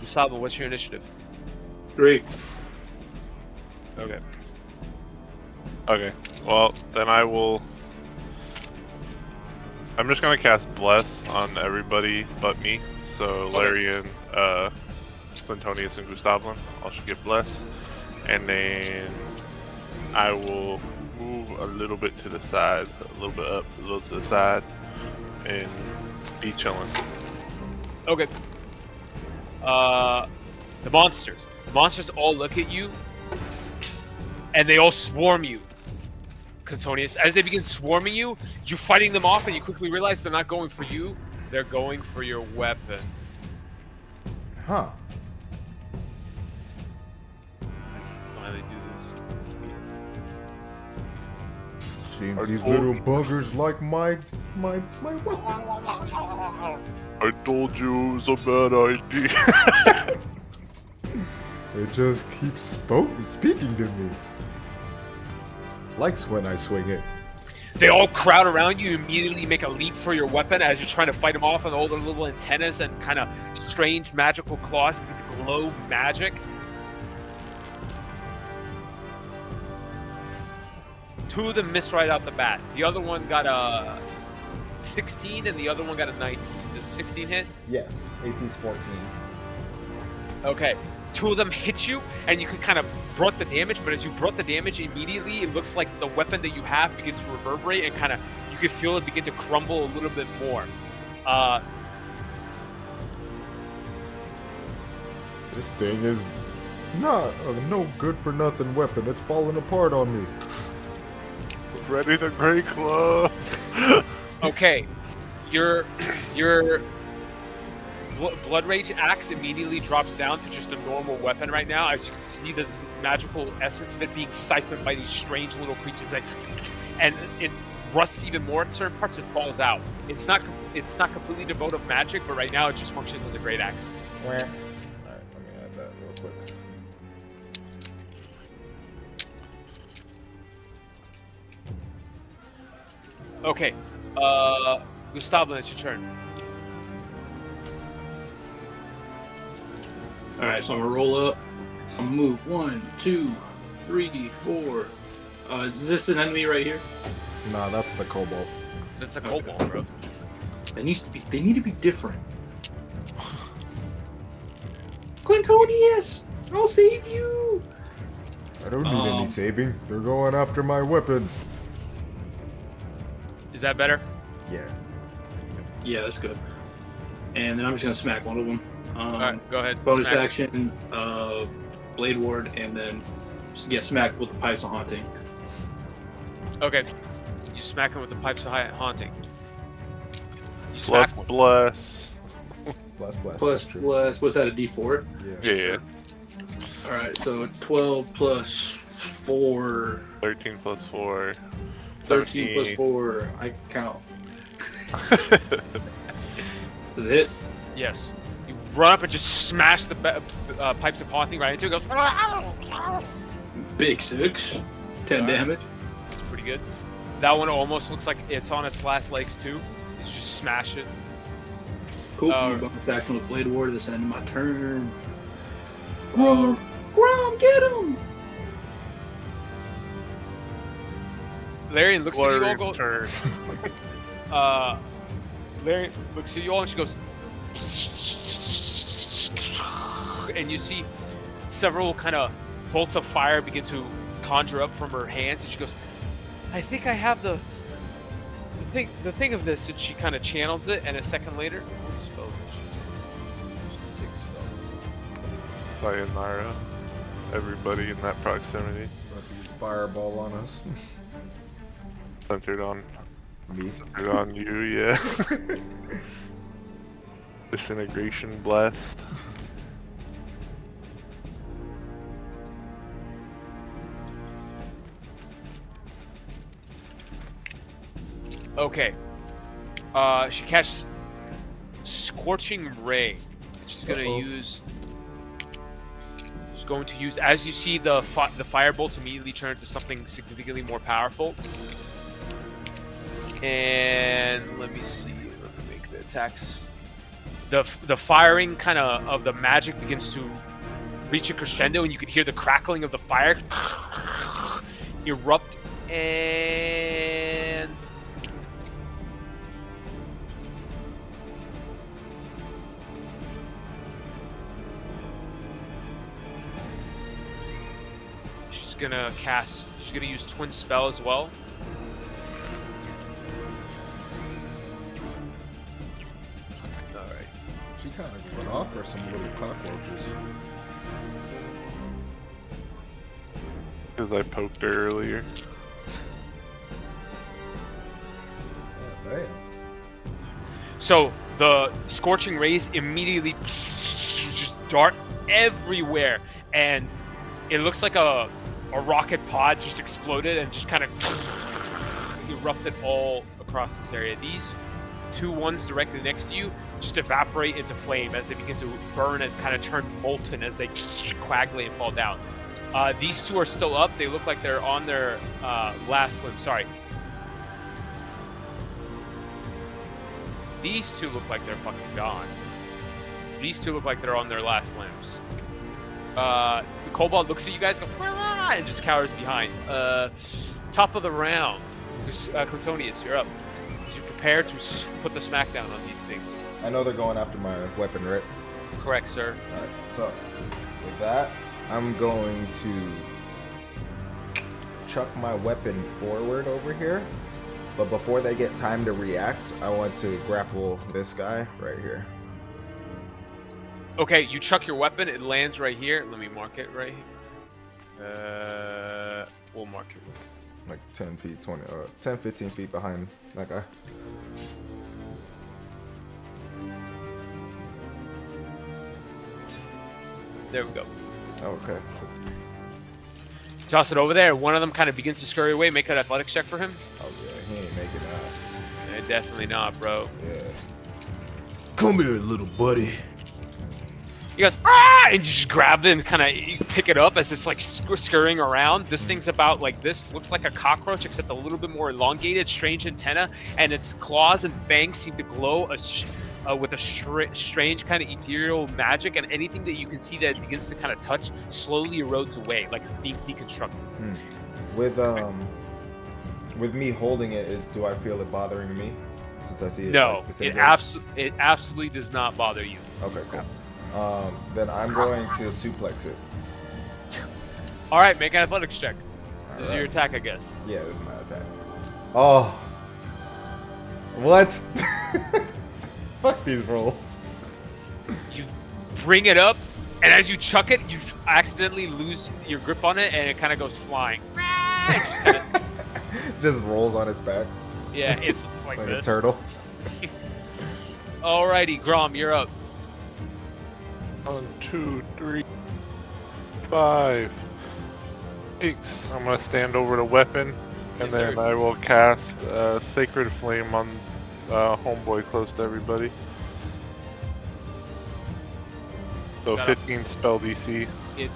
[SPEAKER 1] Gustavo, what's your initiative?
[SPEAKER 3] 3.
[SPEAKER 1] Okay.
[SPEAKER 4] Okay, well, then I'm just gonna cast Bless on everybody but me. So Larian, Clintonius, and Gustavlin all should get Bless. And then I will move a little bit to the side, a little bit up, a little to the side, and be chilling.
[SPEAKER 1] Okay. The monsters. The monsters all look at you, and they all swarm you. Contonius, as they begin swarming you, you're fighting them off, and you quickly realize they're not going for you. They're going for your weapon.
[SPEAKER 2] Huh.
[SPEAKER 1] Why do they do this?
[SPEAKER 2] Seems these little buggers like my weapon.
[SPEAKER 4] I told you it was a bad idea.
[SPEAKER 2] It just keeps speaking to me. Likes when I swing it.
[SPEAKER 1] They all crowd around you, immediately make a leap for your weapon as you're trying to fight them off with all their little antennas and kind of strange magical claws with the glow magic. Two of them miss right out the bat. The other one got a 16 and the other one got a 19. Does 16 hit?
[SPEAKER 2] Yes. 18's 14.
[SPEAKER 1] Okay. Two of them hit you, and you can kind of brunt the damage, but as you brunt the damage immediately, it looks like the weapon that you have begins to reverberate and kind of, you can feel it begin to crumble a little bit more.
[SPEAKER 2] This thing is not a no good for nothing weapon. It's falling apart on me.
[SPEAKER 4] Ready the Great Club.
[SPEAKER 1] Okay, your Blood Rage axe immediately drops down to just a normal weapon right now. As you can see, the magical essence of it being siphoned by these strange little creatures, and it rusts even more at certain parts and falls out. It's not completely devoid of magic, but right now it just functions as a great axe.
[SPEAKER 2] All right, let me add that real quick.
[SPEAKER 1] Okay, Gustavo, it's your turn.
[SPEAKER 3] All right, so I'm gonna roll up. I'm gonna move 1, 2, 3, 4. Is this an enemy right here?
[SPEAKER 2] No, that's the kobold.
[SPEAKER 1] That's a kobold, bro.
[SPEAKER 3] They need to be different. Clintonius, I'll save you.
[SPEAKER 2] I don't need any saving. They're going after my weapon.
[SPEAKER 1] Is that better?
[SPEAKER 2] Yeah.
[SPEAKER 3] Yeah, that's good. And then I'm just gonna smack one of them.
[SPEAKER 1] All right, go ahead.
[SPEAKER 3] Bonus
[SPEAKER 1] Smack.
[SPEAKER 3] action, Blade Ward, and then just get smacked with the Pipes of Haunting.
[SPEAKER 1] Okay, you smack him with the pipes of haunting. You smack
[SPEAKER 4] Plus
[SPEAKER 1] one.
[SPEAKER 4] bless.
[SPEAKER 2] Bless.
[SPEAKER 3] Plus,
[SPEAKER 2] that's true.
[SPEAKER 3] was that a D4?
[SPEAKER 4] Yeah.
[SPEAKER 3] Alright, so 12 plus 4.
[SPEAKER 4] 13 plus 4.
[SPEAKER 3] 13 plus
[SPEAKER 4] 17.
[SPEAKER 3] 4. I can count. Is it hit?
[SPEAKER 1] Yes. You run up and just smash the pipes of haunting right into it. It goes.
[SPEAKER 3] Big 6. 10
[SPEAKER 1] Alright.
[SPEAKER 3] damage.
[SPEAKER 1] It's pretty good. That one almost looks like it's on its last legs too. You just smash it.
[SPEAKER 3] Cool.
[SPEAKER 1] Oh.
[SPEAKER 3] Bonus action with Blade Ward. This end of my turn. Grom, get him!
[SPEAKER 1] Larry looks at you all.
[SPEAKER 4] Flurry of turn.
[SPEAKER 1] Larry looks at you all and she goes, and you see several kind of bolts of fire begin to conjure up from her hands, and she goes, "I think I have the thing of this," and she kind of channels it. And a second later, what spells does she take? She takes spell.
[SPEAKER 4] Sayonara. Everybody in that proximity.
[SPEAKER 2] Fireball on us.
[SPEAKER 4] Centered on
[SPEAKER 2] Me.
[SPEAKER 4] you, yeah. Disintegration blast.
[SPEAKER 1] Okay. She catches Scorching Ray. She's gonna use. She's going to use. As you see, the firebolt immediately turn into something significantly more powerful. And let me see. Let me make the attacks. The firing kind of the magic begins to reach a crescendo, and you can hear the crackling of the fire erupt. And she's gonna use Twin Spell as well. Alright.
[SPEAKER 2] She kind of went off for some little cockroaches.
[SPEAKER 4] Because I poked her earlier.
[SPEAKER 2] Oh, damn.
[SPEAKER 1] So the scorching rays immediately just dart everywhere, and it looks like a rocket pod just exploded and just kind of erupted all across this area. These two ones directly next to you just evaporate into flame as they begin to burn and kind of turn molten as they coagulate and fall down. These two are still up. They look like they're on their last limb. Sorry. These two look like they're fucking gone. These two look like they're on their last limbs. The kobold looks at you guys, and just cowers behind. Top of the round, Clintonius, you're up. As you prepare to put the smackdown on these things.
[SPEAKER 2] I know they're going after my weapon, right?
[SPEAKER 1] Correct, sir.
[SPEAKER 2] Alright, so with that, I'm going to chuck my weapon forward over here. But before they get time to react, I want to grapple this guy right here.
[SPEAKER 1] Okay, you chuck your weapon. It lands right here. Let me mark it right here. We'll mark it.
[SPEAKER 2] Like 10 feet, 10, 15 feet behind that guy.
[SPEAKER 1] There we go.
[SPEAKER 2] Okay.
[SPEAKER 1] Toss it over there. One of them kind of begins to scurry away. Make an athletics check for him.
[SPEAKER 2] Oh yeah, he ain't making that.
[SPEAKER 1] Definitely not, bro.
[SPEAKER 2] Yeah. Come here, little buddy.
[SPEAKER 1] He goes, ah! And you just grab it and kind of pick it up as it's like scurrying around. This thing's about like this. Looks like a cockroach, except a little bit more elongated, strange antenna. And its claws and fangs seem to glow with a strange kind of ethereal magic. And anything that you can see that it begins to kind of touch slowly erodes away, like it's being deconstructed.
[SPEAKER 2] With me holding it, do I feel it bothering me? Since I see it.
[SPEAKER 1] No,
[SPEAKER 2] like,
[SPEAKER 1] it absolutely does not bother you.
[SPEAKER 2] Okay, cool. Then I'm going to suplex it.
[SPEAKER 1] All right, make an athletics check. This is
[SPEAKER 2] right.
[SPEAKER 1] your attack, I guess.
[SPEAKER 2] Yeah, this is my attack. Oh. What? Fuck these rolls.
[SPEAKER 1] You bring it up, and as you chuck it, you accidentally lose your grip on it, and it kind of goes flying. It just kind of
[SPEAKER 2] just rolls on his back.
[SPEAKER 1] Yeah, it's like
[SPEAKER 2] like
[SPEAKER 1] this.
[SPEAKER 2] a turtle.
[SPEAKER 1] Alrighty, Grom, you're up.
[SPEAKER 4] 1, 2, 3, 5, 6. I'm gonna stand over the weapon, and
[SPEAKER 1] Yes,
[SPEAKER 4] then
[SPEAKER 1] sir.
[SPEAKER 4] I will cast Sacred Flame on homeboy close to everybody. So
[SPEAKER 1] Got it.
[SPEAKER 4] 15 spell DC.
[SPEAKER 1] It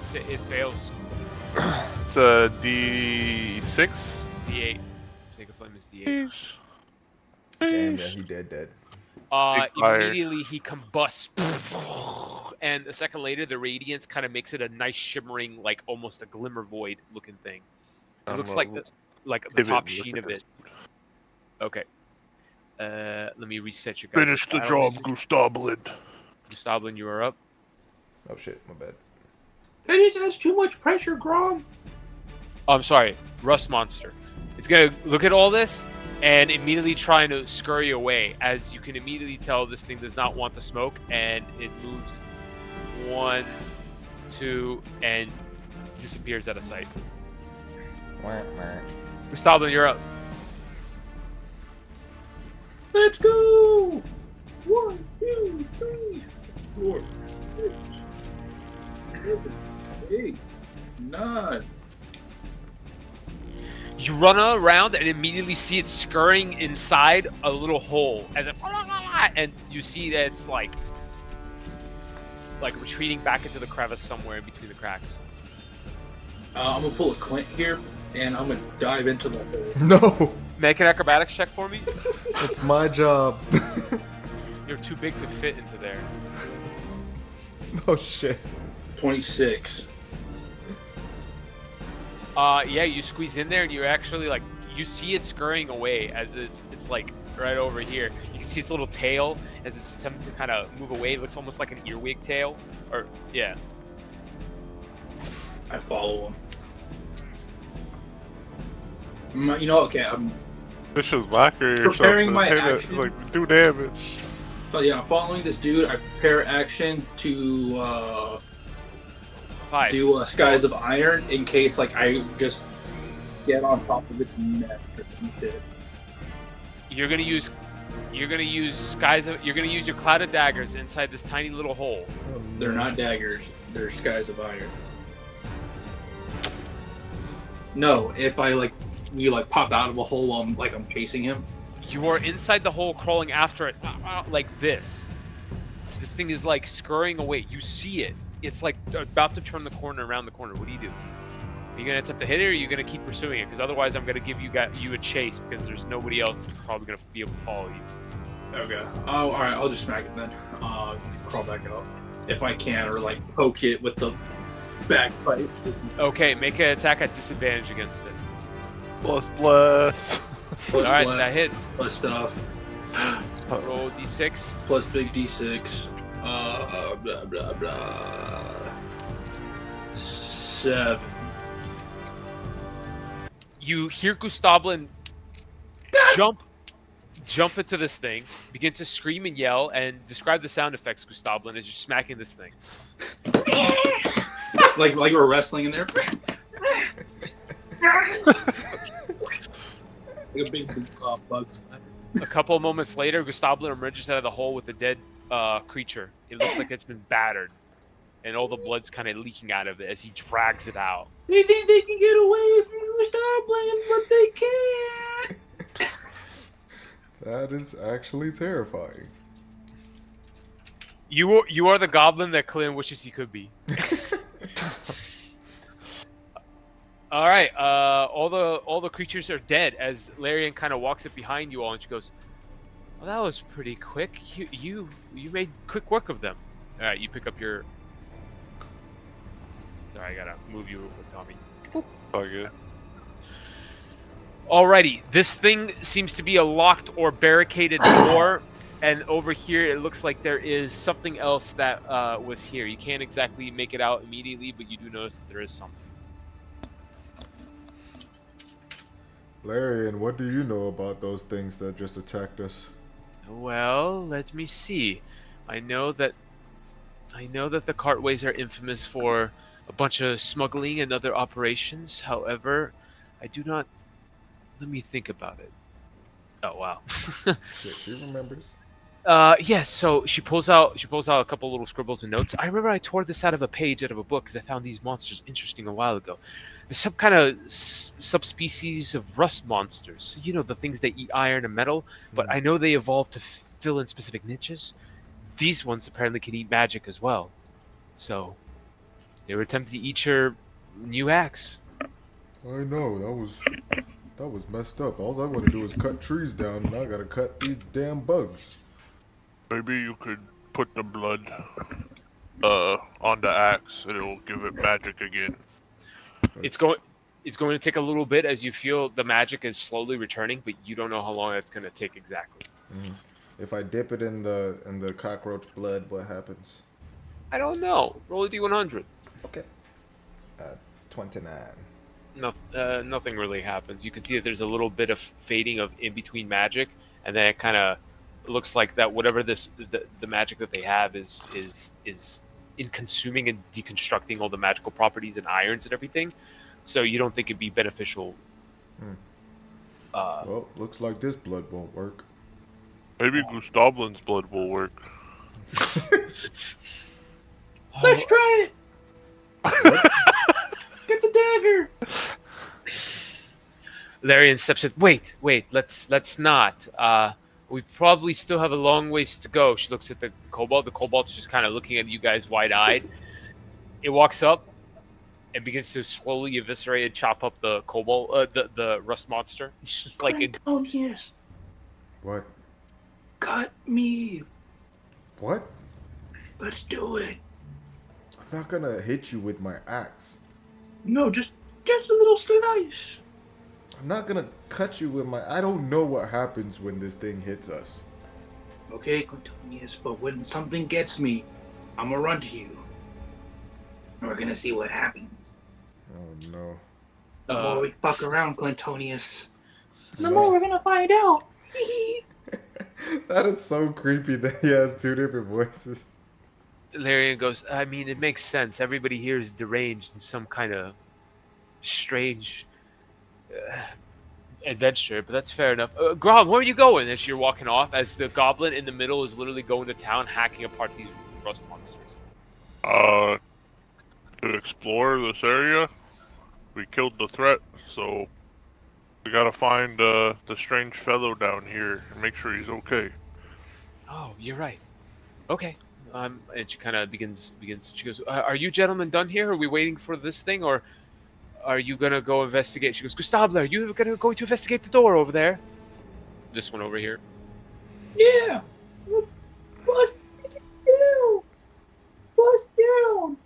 [SPEAKER 1] fails.
[SPEAKER 4] It's a D6.
[SPEAKER 1] D8. Sacred Flame is D8.
[SPEAKER 2] Damn, yeah, he dead.
[SPEAKER 4] Big fire.
[SPEAKER 1] Immediately he combusts, and a second later the radiance kind of makes it a nice shimmering, like almost a glimmer void looking thing. It looks like the top sheen of it. Okay. Let me reset your guys.
[SPEAKER 4] Finish the job, Gustavlin.
[SPEAKER 1] Gustavlin, you are up.
[SPEAKER 2] Oh shit, my bad.
[SPEAKER 3] It has too much pressure, Grom.
[SPEAKER 1] Oh, I'm sorry, Rust Monster. It's gonna look at all this and immediately trying to scurry away. As you can immediately tell, this thing does not want the smoke, and it moves 1, 2, and disappears out of sight. Gustavlin, you're up.
[SPEAKER 3] Let's go! 1, 2, 3, 4, 6, 7, 8, 9.
[SPEAKER 1] You run around and immediately see it scurrying inside a little hole as it, and you see that it's like retreating back into the crevice somewhere in between the cracks.
[SPEAKER 3] I'm gonna pull a Clint here, and I'm gonna dive into the hole.
[SPEAKER 2] No,
[SPEAKER 1] Make an acrobatics check for me.
[SPEAKER 2] it's my job.
[SPEAKER 1] You're too big to fit into there.
[SPEAKER 2] Oh shit.
[SPEAKER 3] 26.
[SPEAKER 1] Yeah, you squeeze in there and you're actually like, you see it scurrying away as it's like right over here. You can see its little tail as it's attempting to kind of move away. It looks almost like an earwig tail, or yeah.
[SPEAKER 3] I follow him. You know, okay, I'm
[SPEAKER 4] Vicious whacker or
[SPEAKER 3] Preparing
[SPEAKER 4] something.
[SPEAKER 3] my
[SPEAKER 4] Hit it,
[SPEAKER 3] action.
[SPEAKER 4] like, do damage.
[SPEAKER 3] I'm following this dude. I prepare action to
[SPEAKER 1] 5.
[SPEAKER 3] do Skies of Iron in case like I just get on top of its neck or something.
[SPEAKER 1] You're gonna use your cloud of daggers inside this tiny little hole.
[SPEAKER 3] They're not daggers. They're Skies of Iron. No, if I you pop out of a hole while I'm chasing him.
[SPEAKER 1] You are inside the hole, crawling after it like this. This thing is like scurrying away. You see it. It's like about to turn the corner, around the corner. What do? Are you gonna attempt to hit it, or are you gonna keep pursuing it? Because otherwise, I'm gonna give you a chase because there's nobody else that's probably gonna be able to follow you.
[SPEAKER 3] Okay. Oh, all right. I'll just smack it then. Crawl back up if I can, or poke it with the bagpipe.
[SPEAKER 1] Okay, make an attack at disadvantage against it.
[SPEAKER 4] Plus.
[SPEAKER 3] Plus
[SPEAKER 1] All right,
[SPEAKER 3] what?
[SPEAKER 1] that hits.
[SPEAKER 3] Plus stuff.
[SPEAKER 1] Roll d6.
[SPEAKER 3] Plus big D6. Blah blah blah. 7.
[SPEAKER 1] You hear Gustavlin jump into this thing, begin to scream and yell, and describe the sound effects, Gustavlin, as you're smacking this thing.
[SPEAKER 3] like we're wrestling in there. Like a big bug fly.
[SPEAKER 1] A couple of moments later, Gustavlin emerges out of the hole with a dead creature. It looks like it's been battered. and all the blood's kind of leaking out of it as he drags it out.
[SPEAKER 3] They think they can get away from Gustavland, but they can't.
[SPEAKER 2] That is actually terrifying.
[SPEAKER 1] You are the goblin that Clint wishes he could be. All right, all the creatures are dead as Larian kind of walks up behind you all, and she goes, "Well, that was pretty quick. You made quick work of them." All right, you pick up your. Sorry, I gotta move you with Tommy.
[SPEAKER 4] Okay.
[SPEAKER 1] Alrighty, this thing seems to be a locked or barricaded door, and over here it looks like there is something else that was here. You can't exactly make it out immediately, but you do notice that there is something.
[SPEAKER 2] Larian, what do you know about those things that just attacked us?
[SPEAKER 1] Well, let me see. I know that the cartways are infamous for a bunch of smuggling and other operations. However, I do not. Let me think about it. Oh wow.
[SPEAKER 2] Yeah, she remembers.
[SPEAKER 1] Yes. So she pulls out a couple little scribbles and notes. I remember I tore this out of a page out of a book because I found these monsters interesting a while ago. There's some kind of subspecies of rust monsters. You know, the things that eat iron and metal. But I know they evolved to fill in specific niches. These ones apparently can eat magic as well. So they were attempting to eat your new axe.
[SPEAKER 2] I know, that was messed up. All I want to do is cut trees down, and I gotta cut these damn bugs.
[SPEAKER 4] Maybe you could put the blood on the axe, and it'll give it magic again.
[SPEAKER 1] It's going to take a little bit as you feel the magic is slowly returning, but you don't know how long it's going to take exactly.
[SPEAKER 2] If I dip it in the cockroach blood, what happens?
[SPEAKER 1] I don't know. Roll a d100.
[SPEAKER 2] Okay. 29.
[SPEAKER 1] No, nothing really happens. You can see that there's a little bit of fading of in between magic, and then it kind of looks like that whatever the magic that they have is in consuming and deconstructing all the magical properties and irons and everything. So you don't think it'd be beneficial.
[SPEAKER 2] Well, looks like this blood won't work.
[SPEAKER 4] Maybe Gustavlin's blood will work.
[SPEAKER 3] Let's try it. Get the dagger.
[SPEAKER 1] Larian steps in. Wait, let's not. We probably still have a long ways to go. She looks at the kobold. The kobold's just kind of looking at you guys wide-eyed. It walks up and begins to slowly eviscerate and chop up the kobold, the rust monster. It's just like it.
[SPEAKER 3] Oh yes.
[SPEAKER 2] What?
[SPEAKER 3] Cut me.
[SPEAKER 2] What?
[SPEAKER 3] Let's do it.
[SPEAKER 2] I'm not gonna hit you with my axe.
[SPEAKER 3] No, just a little slice.
[SPEAKER 2] I'm not gonna cut you with my... I don't know what happens when this thing hits us.
[SPEAKER 3] Okay, Quintonius, but when something gets me, I'm gonna run to you. We're gonna see what happens.
[SPEAKER 2] Oh no.
[SPEAKER 3] The more we fuck around, Clintonius, the more we're gonna find out.
[SPEAKER 2] That is so creepy that he has two different voices.
[SPEAKER 1] Larian goes, I mean, it makes sense. Everybody here is deranged in some kind of strange adventure, but that's fair enough. Grom, where are you going as you're walking off? As the goblin in the middle is literally going to town, hacking apart these rust monsters.
[SPEAKER 4] To explore this area. We killed the threat, so we gotta find the strange fellow down here and make sure he's okay.
[SPEAKER 1] Oh, you're right. Okay. And she kind of begins. She goes, "Are you gentlemen done here? Are we waiting for this thing, or are you gonna go investigate?" She goes, "Gustavler, are you gonna go to investigate the door over there? This one over here."
[SPEAKER 3] Yeah. Bust down. Bust down.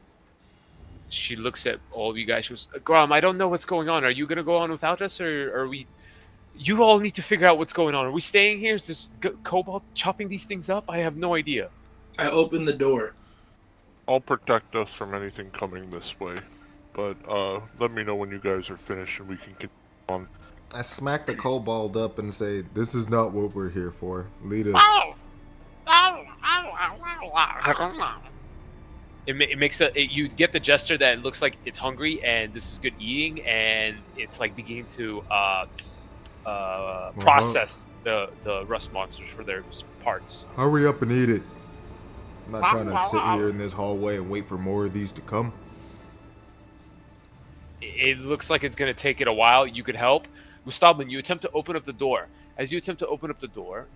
[SPEAKER 1] She looks at all of you guys. She goes, "Grom, I don't know what's going on. Are you gonna go on without us, or are we? You all need to figure out what's going on. Are we staying here? Is this kobold chopping these things up? I have no idea."
[SPEAKER 3] I open the door.
[SPEAKER 4] I'll protect us from anything coming this way, but let me know when you guys are finished and we can get on.
[SPEAKER 2] I smack the kobold up and say, "This is not what we're here for. Lead us."
[SPEAKER 1] It makes you get the gesture that it looks like it's hungry and this is good eating, and it's like beginning to process the rust monsters for their parts.
[SPEAKER 2] Hurry up and eat it. I'm not trying to sit here in this hallway and wait for more of these to come.
[SPEAKER 1] It looks like it's going to take it a while. You could help. Gustavlin, you attempt to open up the door. As you attempt to open up the door,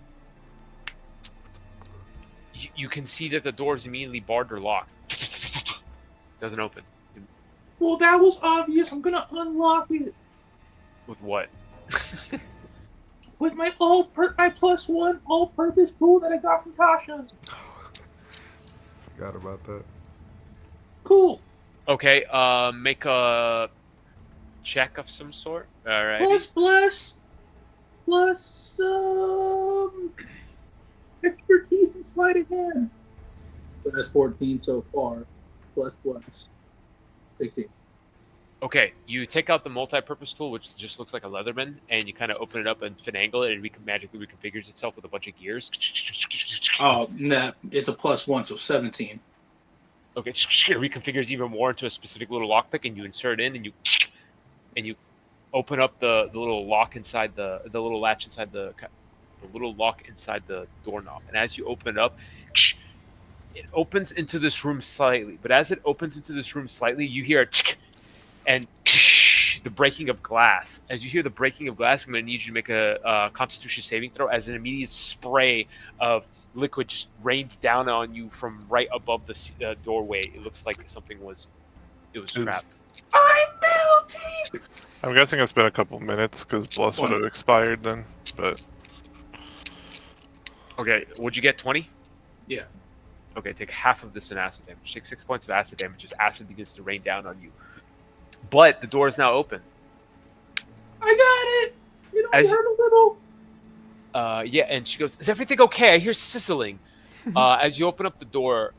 [SPEAKER 1] you can see that the door is immediately barred or locked. Doesn't open.
[SPEAKER 3] Well, that was obvious. I'm gonna unlock it
[SPEAKER 1] With what?
[SPEAKER 3] with my +1 all-purpose tool that I got from Tasha.
[SPEAKER 2] Forgot about that.
[SPEAKER 3] Cool.
[SPEAKER 1] Okay, make a check of some sort. All right.
[SPEAKER 3] Plus expertise in sleight of hand. So that's 14 so far. Plus 16.
[SPEAKER 1] Okay, you take out the multi-purpose tool, which just looks like a Leatherman, and you kind of open it up and finagle it, and it magically reconfigures itself with a bunch of gears.
[SPEAKER 3] Oh, nah, it's a +1, so 17.
[SPEAKER 1] Okay, it reconfigures even more into a specific little lockpick, and you insert it in, and you open up the little lock inside the little latch inside the little lock inside the doorknob. And as you open it up, it opens into this room slightly. But as it opens into this room slightly, you hear and the breaking of glass. As you hear the breaking of glass, I'm going to need you to make a Constitution saving throw as an immediate spray of liquid just rains down on you from right above the doorway. It looks like something was trapped.
[SPEAKER 3] I'm melting!
[SPEAKER 4] I'm guessing it's been a couple minutes because Bless would have expired then, but...
[SPEAKER 1] Okay, would you get 20?
[SPEAKER 3] Yeah.
[SPEAKER 1] Okay, take half of this in acid damage. Take 6 points of acid damage as acid begins to rain down on you. But the door is now open.
[SPEAKER 3] I got it! It only hurt a little.
[SPEAKER 1] Yeah, and she goes, "Is everything okay? I hear sizzling." As you open up the door,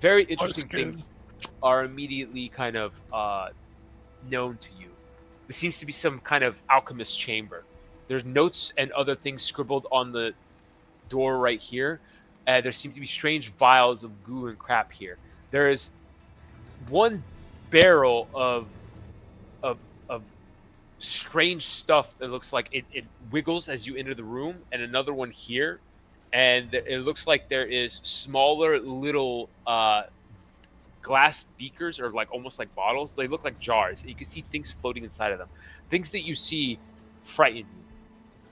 [SPEAKER 1] very interesting things are immediately kind of known to you. There seems to be some kind of alchemist chamber. There's notes and other things scribbled on the door right here. There seems to be strange vials of goo and crap here. There is one barrel of strange stuff that looks like it wiggles as you enter the room, and another one here, and it looks like there is smaller little glass beakers, or like almost like bottles. They look like jars. You can see things floating inside of them. Things that you see frighten you.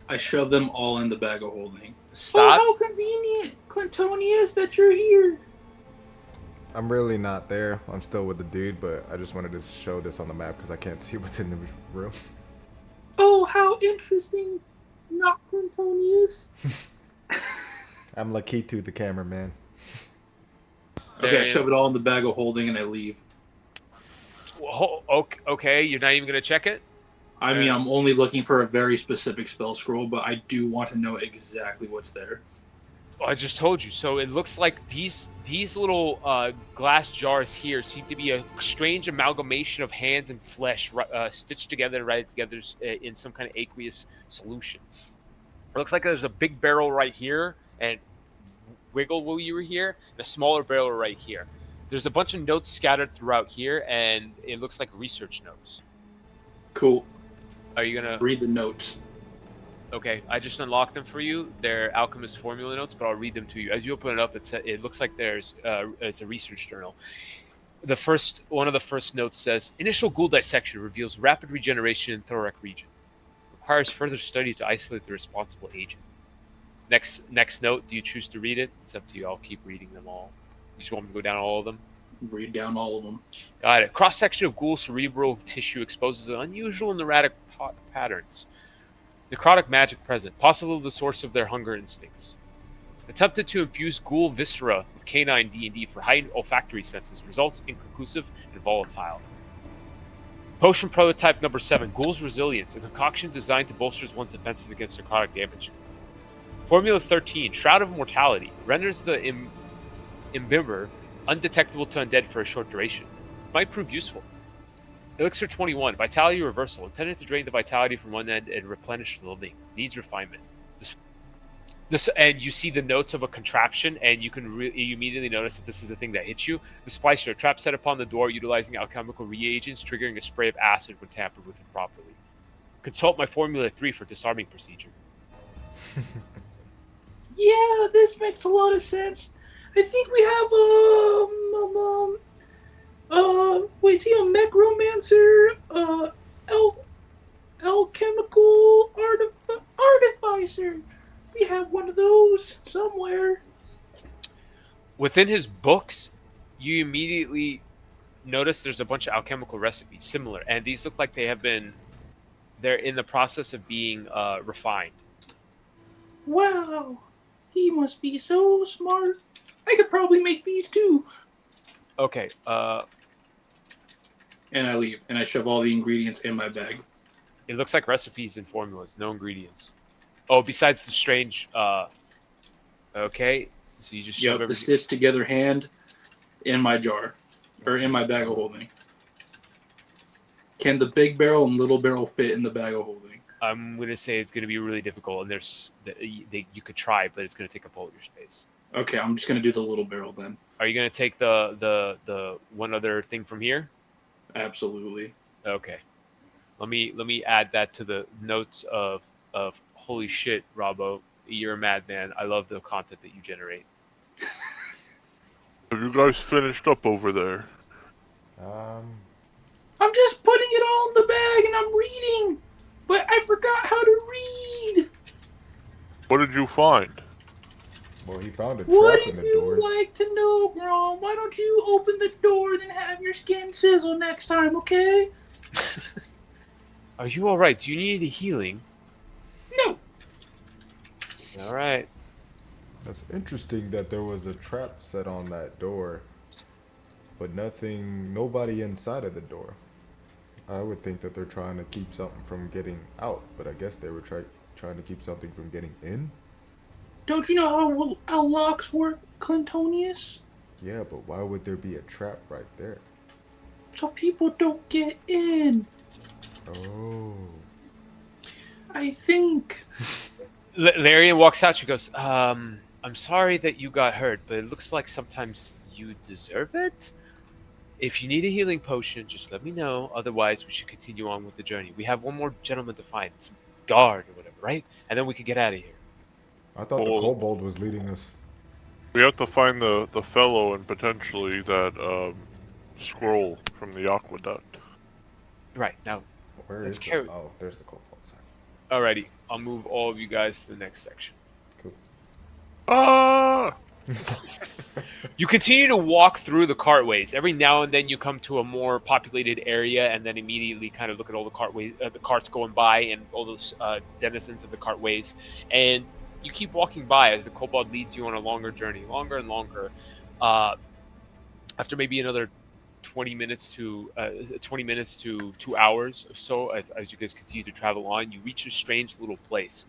[SPEAKER 3] I shove them all in the bag of holding.
[SPEAKER 1] Stop.
[SPEAKER 3] Oh, how convenient, Clintonius, that you're here.
[SPEAKER 2] I'm really not there. I'm still with the dude, but I just wanted to show this on the map because I can't see what's in the room.
[SPEAKER 3] Oh, how interesting. Not Clintonius.
[SPEAKER 2] I'm Lakitu, the cameraman.
[SPEAKER 3] Okay, I shove it all in the bag of holding and I leave.
[SPEAKER 1] Okay, you're not even going to check it?
[SPEAKER 3] I mean, I'm only looking for a very specific spell scroll, but I do want to know exactly what's there.
[SPEAKER 1] Well, I just told you. So it looks like these little glass jars here seem to be a strange amalgamation of hands and flesh stitched together and right together in some kind of aqueous solution. It looks like there's a big barrel right here, and wiggle while you were here, and a smaller barrel right here. There's a bunch of notes scattered throughout here, and it looks like research notes.
[SPEAKER 3] Cool.
[SPEAKER 1] Are you gonna
[SPEAKER 3] read the notes?
[SPEAKER 1] Okay, I just unlocked them for you. They're alchemist formula notes, but I'll read them to you. As you open it up, it looks like it's a research journal. One of the first notes says, "Initial ghoul dissection reveals rapid regeneration in thoracic region. Requires further study to isolate the responsible agent." Next note. Do you choose to read it? It's up to you. I'll keep reading them all. You just want me to go down all of them?
[SPEAKER 3] Read down all of them.
[SPEAKER 1] Got it. Cross section of ghoul cerebral tissue exposes unusual and erratic patterns. Necrotic magic present, possibly the source of their hunger instincts. Attempted to infuse ghoul viscera with canine D&D for heightened olfactory senses. Results inconclusive and volatile. Potion prototype number 7, Ghoul's Resilience, a concoction designed to bolster one's defenses against necrotic damage. Formula 13, Shroud of Immortality, renders the imbiber undetectable to undead for a short duration. Might prove useful. Elixir 21, Vitality Reversal, intended to drain the vitality from one end and replenish the living. Needs refinement. This and you see the notes of a contraption, and you immediately notice that this is the thing that hits you. The splicer, trap set upon the door utilizing alchemical reagents, triggering a spray of acid when tampered with improperly. Consult my Formula 3 for disarming procedure.
[SPEAKER 3] Yeah, this makes a lot of sense. I think we have was he a necromancer? Alchemical artificer. We have one of those somewhere.
[SPEAKER 1] Within his books, you immediately notice there's a bunch of alchemical recipes similar, and these look like they're in the process of being refined.
[SPEAKER 3] Wow, he must be so smart. I could probably make these too.
[SPEAKER 1] Okay,
[SPEAKER 3] And I leave, and I shove all the ingredients in my bag.
[SPEAKER 1] it looks like recipes and formulas, no ingredients. Oh, besides the strange. Okay, so you just shove
[SPEAKER 3] Yep, the
[SPEAKER 1] everything.
[SPEAKER 3] stitched together hand in my jar, or in my bag of holding. Can the big barrel and little barrel fit in the bag of holding?
[SPEAKER 1] I'm gonna say it's gonna be really difficult, and you could try, but it's gonna take up all your space.
[SPEAKER 3] Okay, I'm just gonna do the little barrel then.
[SPEAKER 1] Are you gonna take the one other thing from here?
[SPEAKER 3] Absolutely.
[SPEAKER 1] Okay. Let me add that to the notes of holy shit, Robbo, you're a madman. I love the content that you generate.
[SPEAKER 4] Have you guys finished up over there?
[SPEAKER 3] I'm just putting it all in the bag and I'm reading, but I forgot how to read.
[SPEAKER 4] What did you find?
[SPEAKER 2] Well, he found a
[SPEAKER 3] What
[SPEAKER 2] trap in
[SPEAKER 3] do
[SPEAKER 2] the
[SPEAKER 3] you
[SPEAKER 2] door.
[SPEAKER 3] like to know, Grom? Why don't you open the door and have your skin sizzle next time, okay?
[SPEAKER 1] Are you all right? Do you need any healing?
[SPEAKER 3] No.
[SPEAKER 1] All right.
[SPEAKER 2] That's interesting that there was a trap set on that door, but nobody inside of the door. I would think that they're trying to keep something from getting out, but I guess they were trying to keep something from getting in.
[SPEAKER 3] Don't you know how locks work, Clintonius?
[SPEAKER 2] Yeah, but why would there be a trap right there?
[SPEAKER 3] So people don't get in.
[SPEAKER 2] Oh.
[SPEAKER 3] I think.
[SPEAKER 1] Larian walks out. She goes, I'm sorry that you got hurt, but it looks like sometimes you deserve it. If you need a healing potion, just let me know. Otherwise, we should continue on with the journey. We have one more gentleman to find, some guard or whatever, right? And then we can get out of here.
[SPEAKER 2] I thought the
[SPEAKER 4] Well,
[SPEAKER 2] kobold was leading us.
[SPEAKER 4] we have to find the fellow and potentially that scroll from the aqueduct.
[SPEAKER 1] Right, now,
[SPEAKER 2] Where
[SPEAKER 1] let's
[SPEAKER 2] is
[SPEAKER 1] carry.
[SPEAKER 2] it? Oh, there's the kobold side.
[SPEAKER 1] Alrighty, I'll move all of you guys to the next section.
[SPEAKER 2] Cool.
[SPEAKER 4] Ah!
[SPEAKER 1] You continue to walk through the cartways. Every now and then you come to a more populated area and then immediately kind of look at all the the carts going by and all those denizens of the cartways. And you keep walking by as the kobold leads you on a longer journey, longer and longer. Uh, After maybe another 20 minutes to 2 hours or so, as you guys continue to travel on, you reach a strange little place.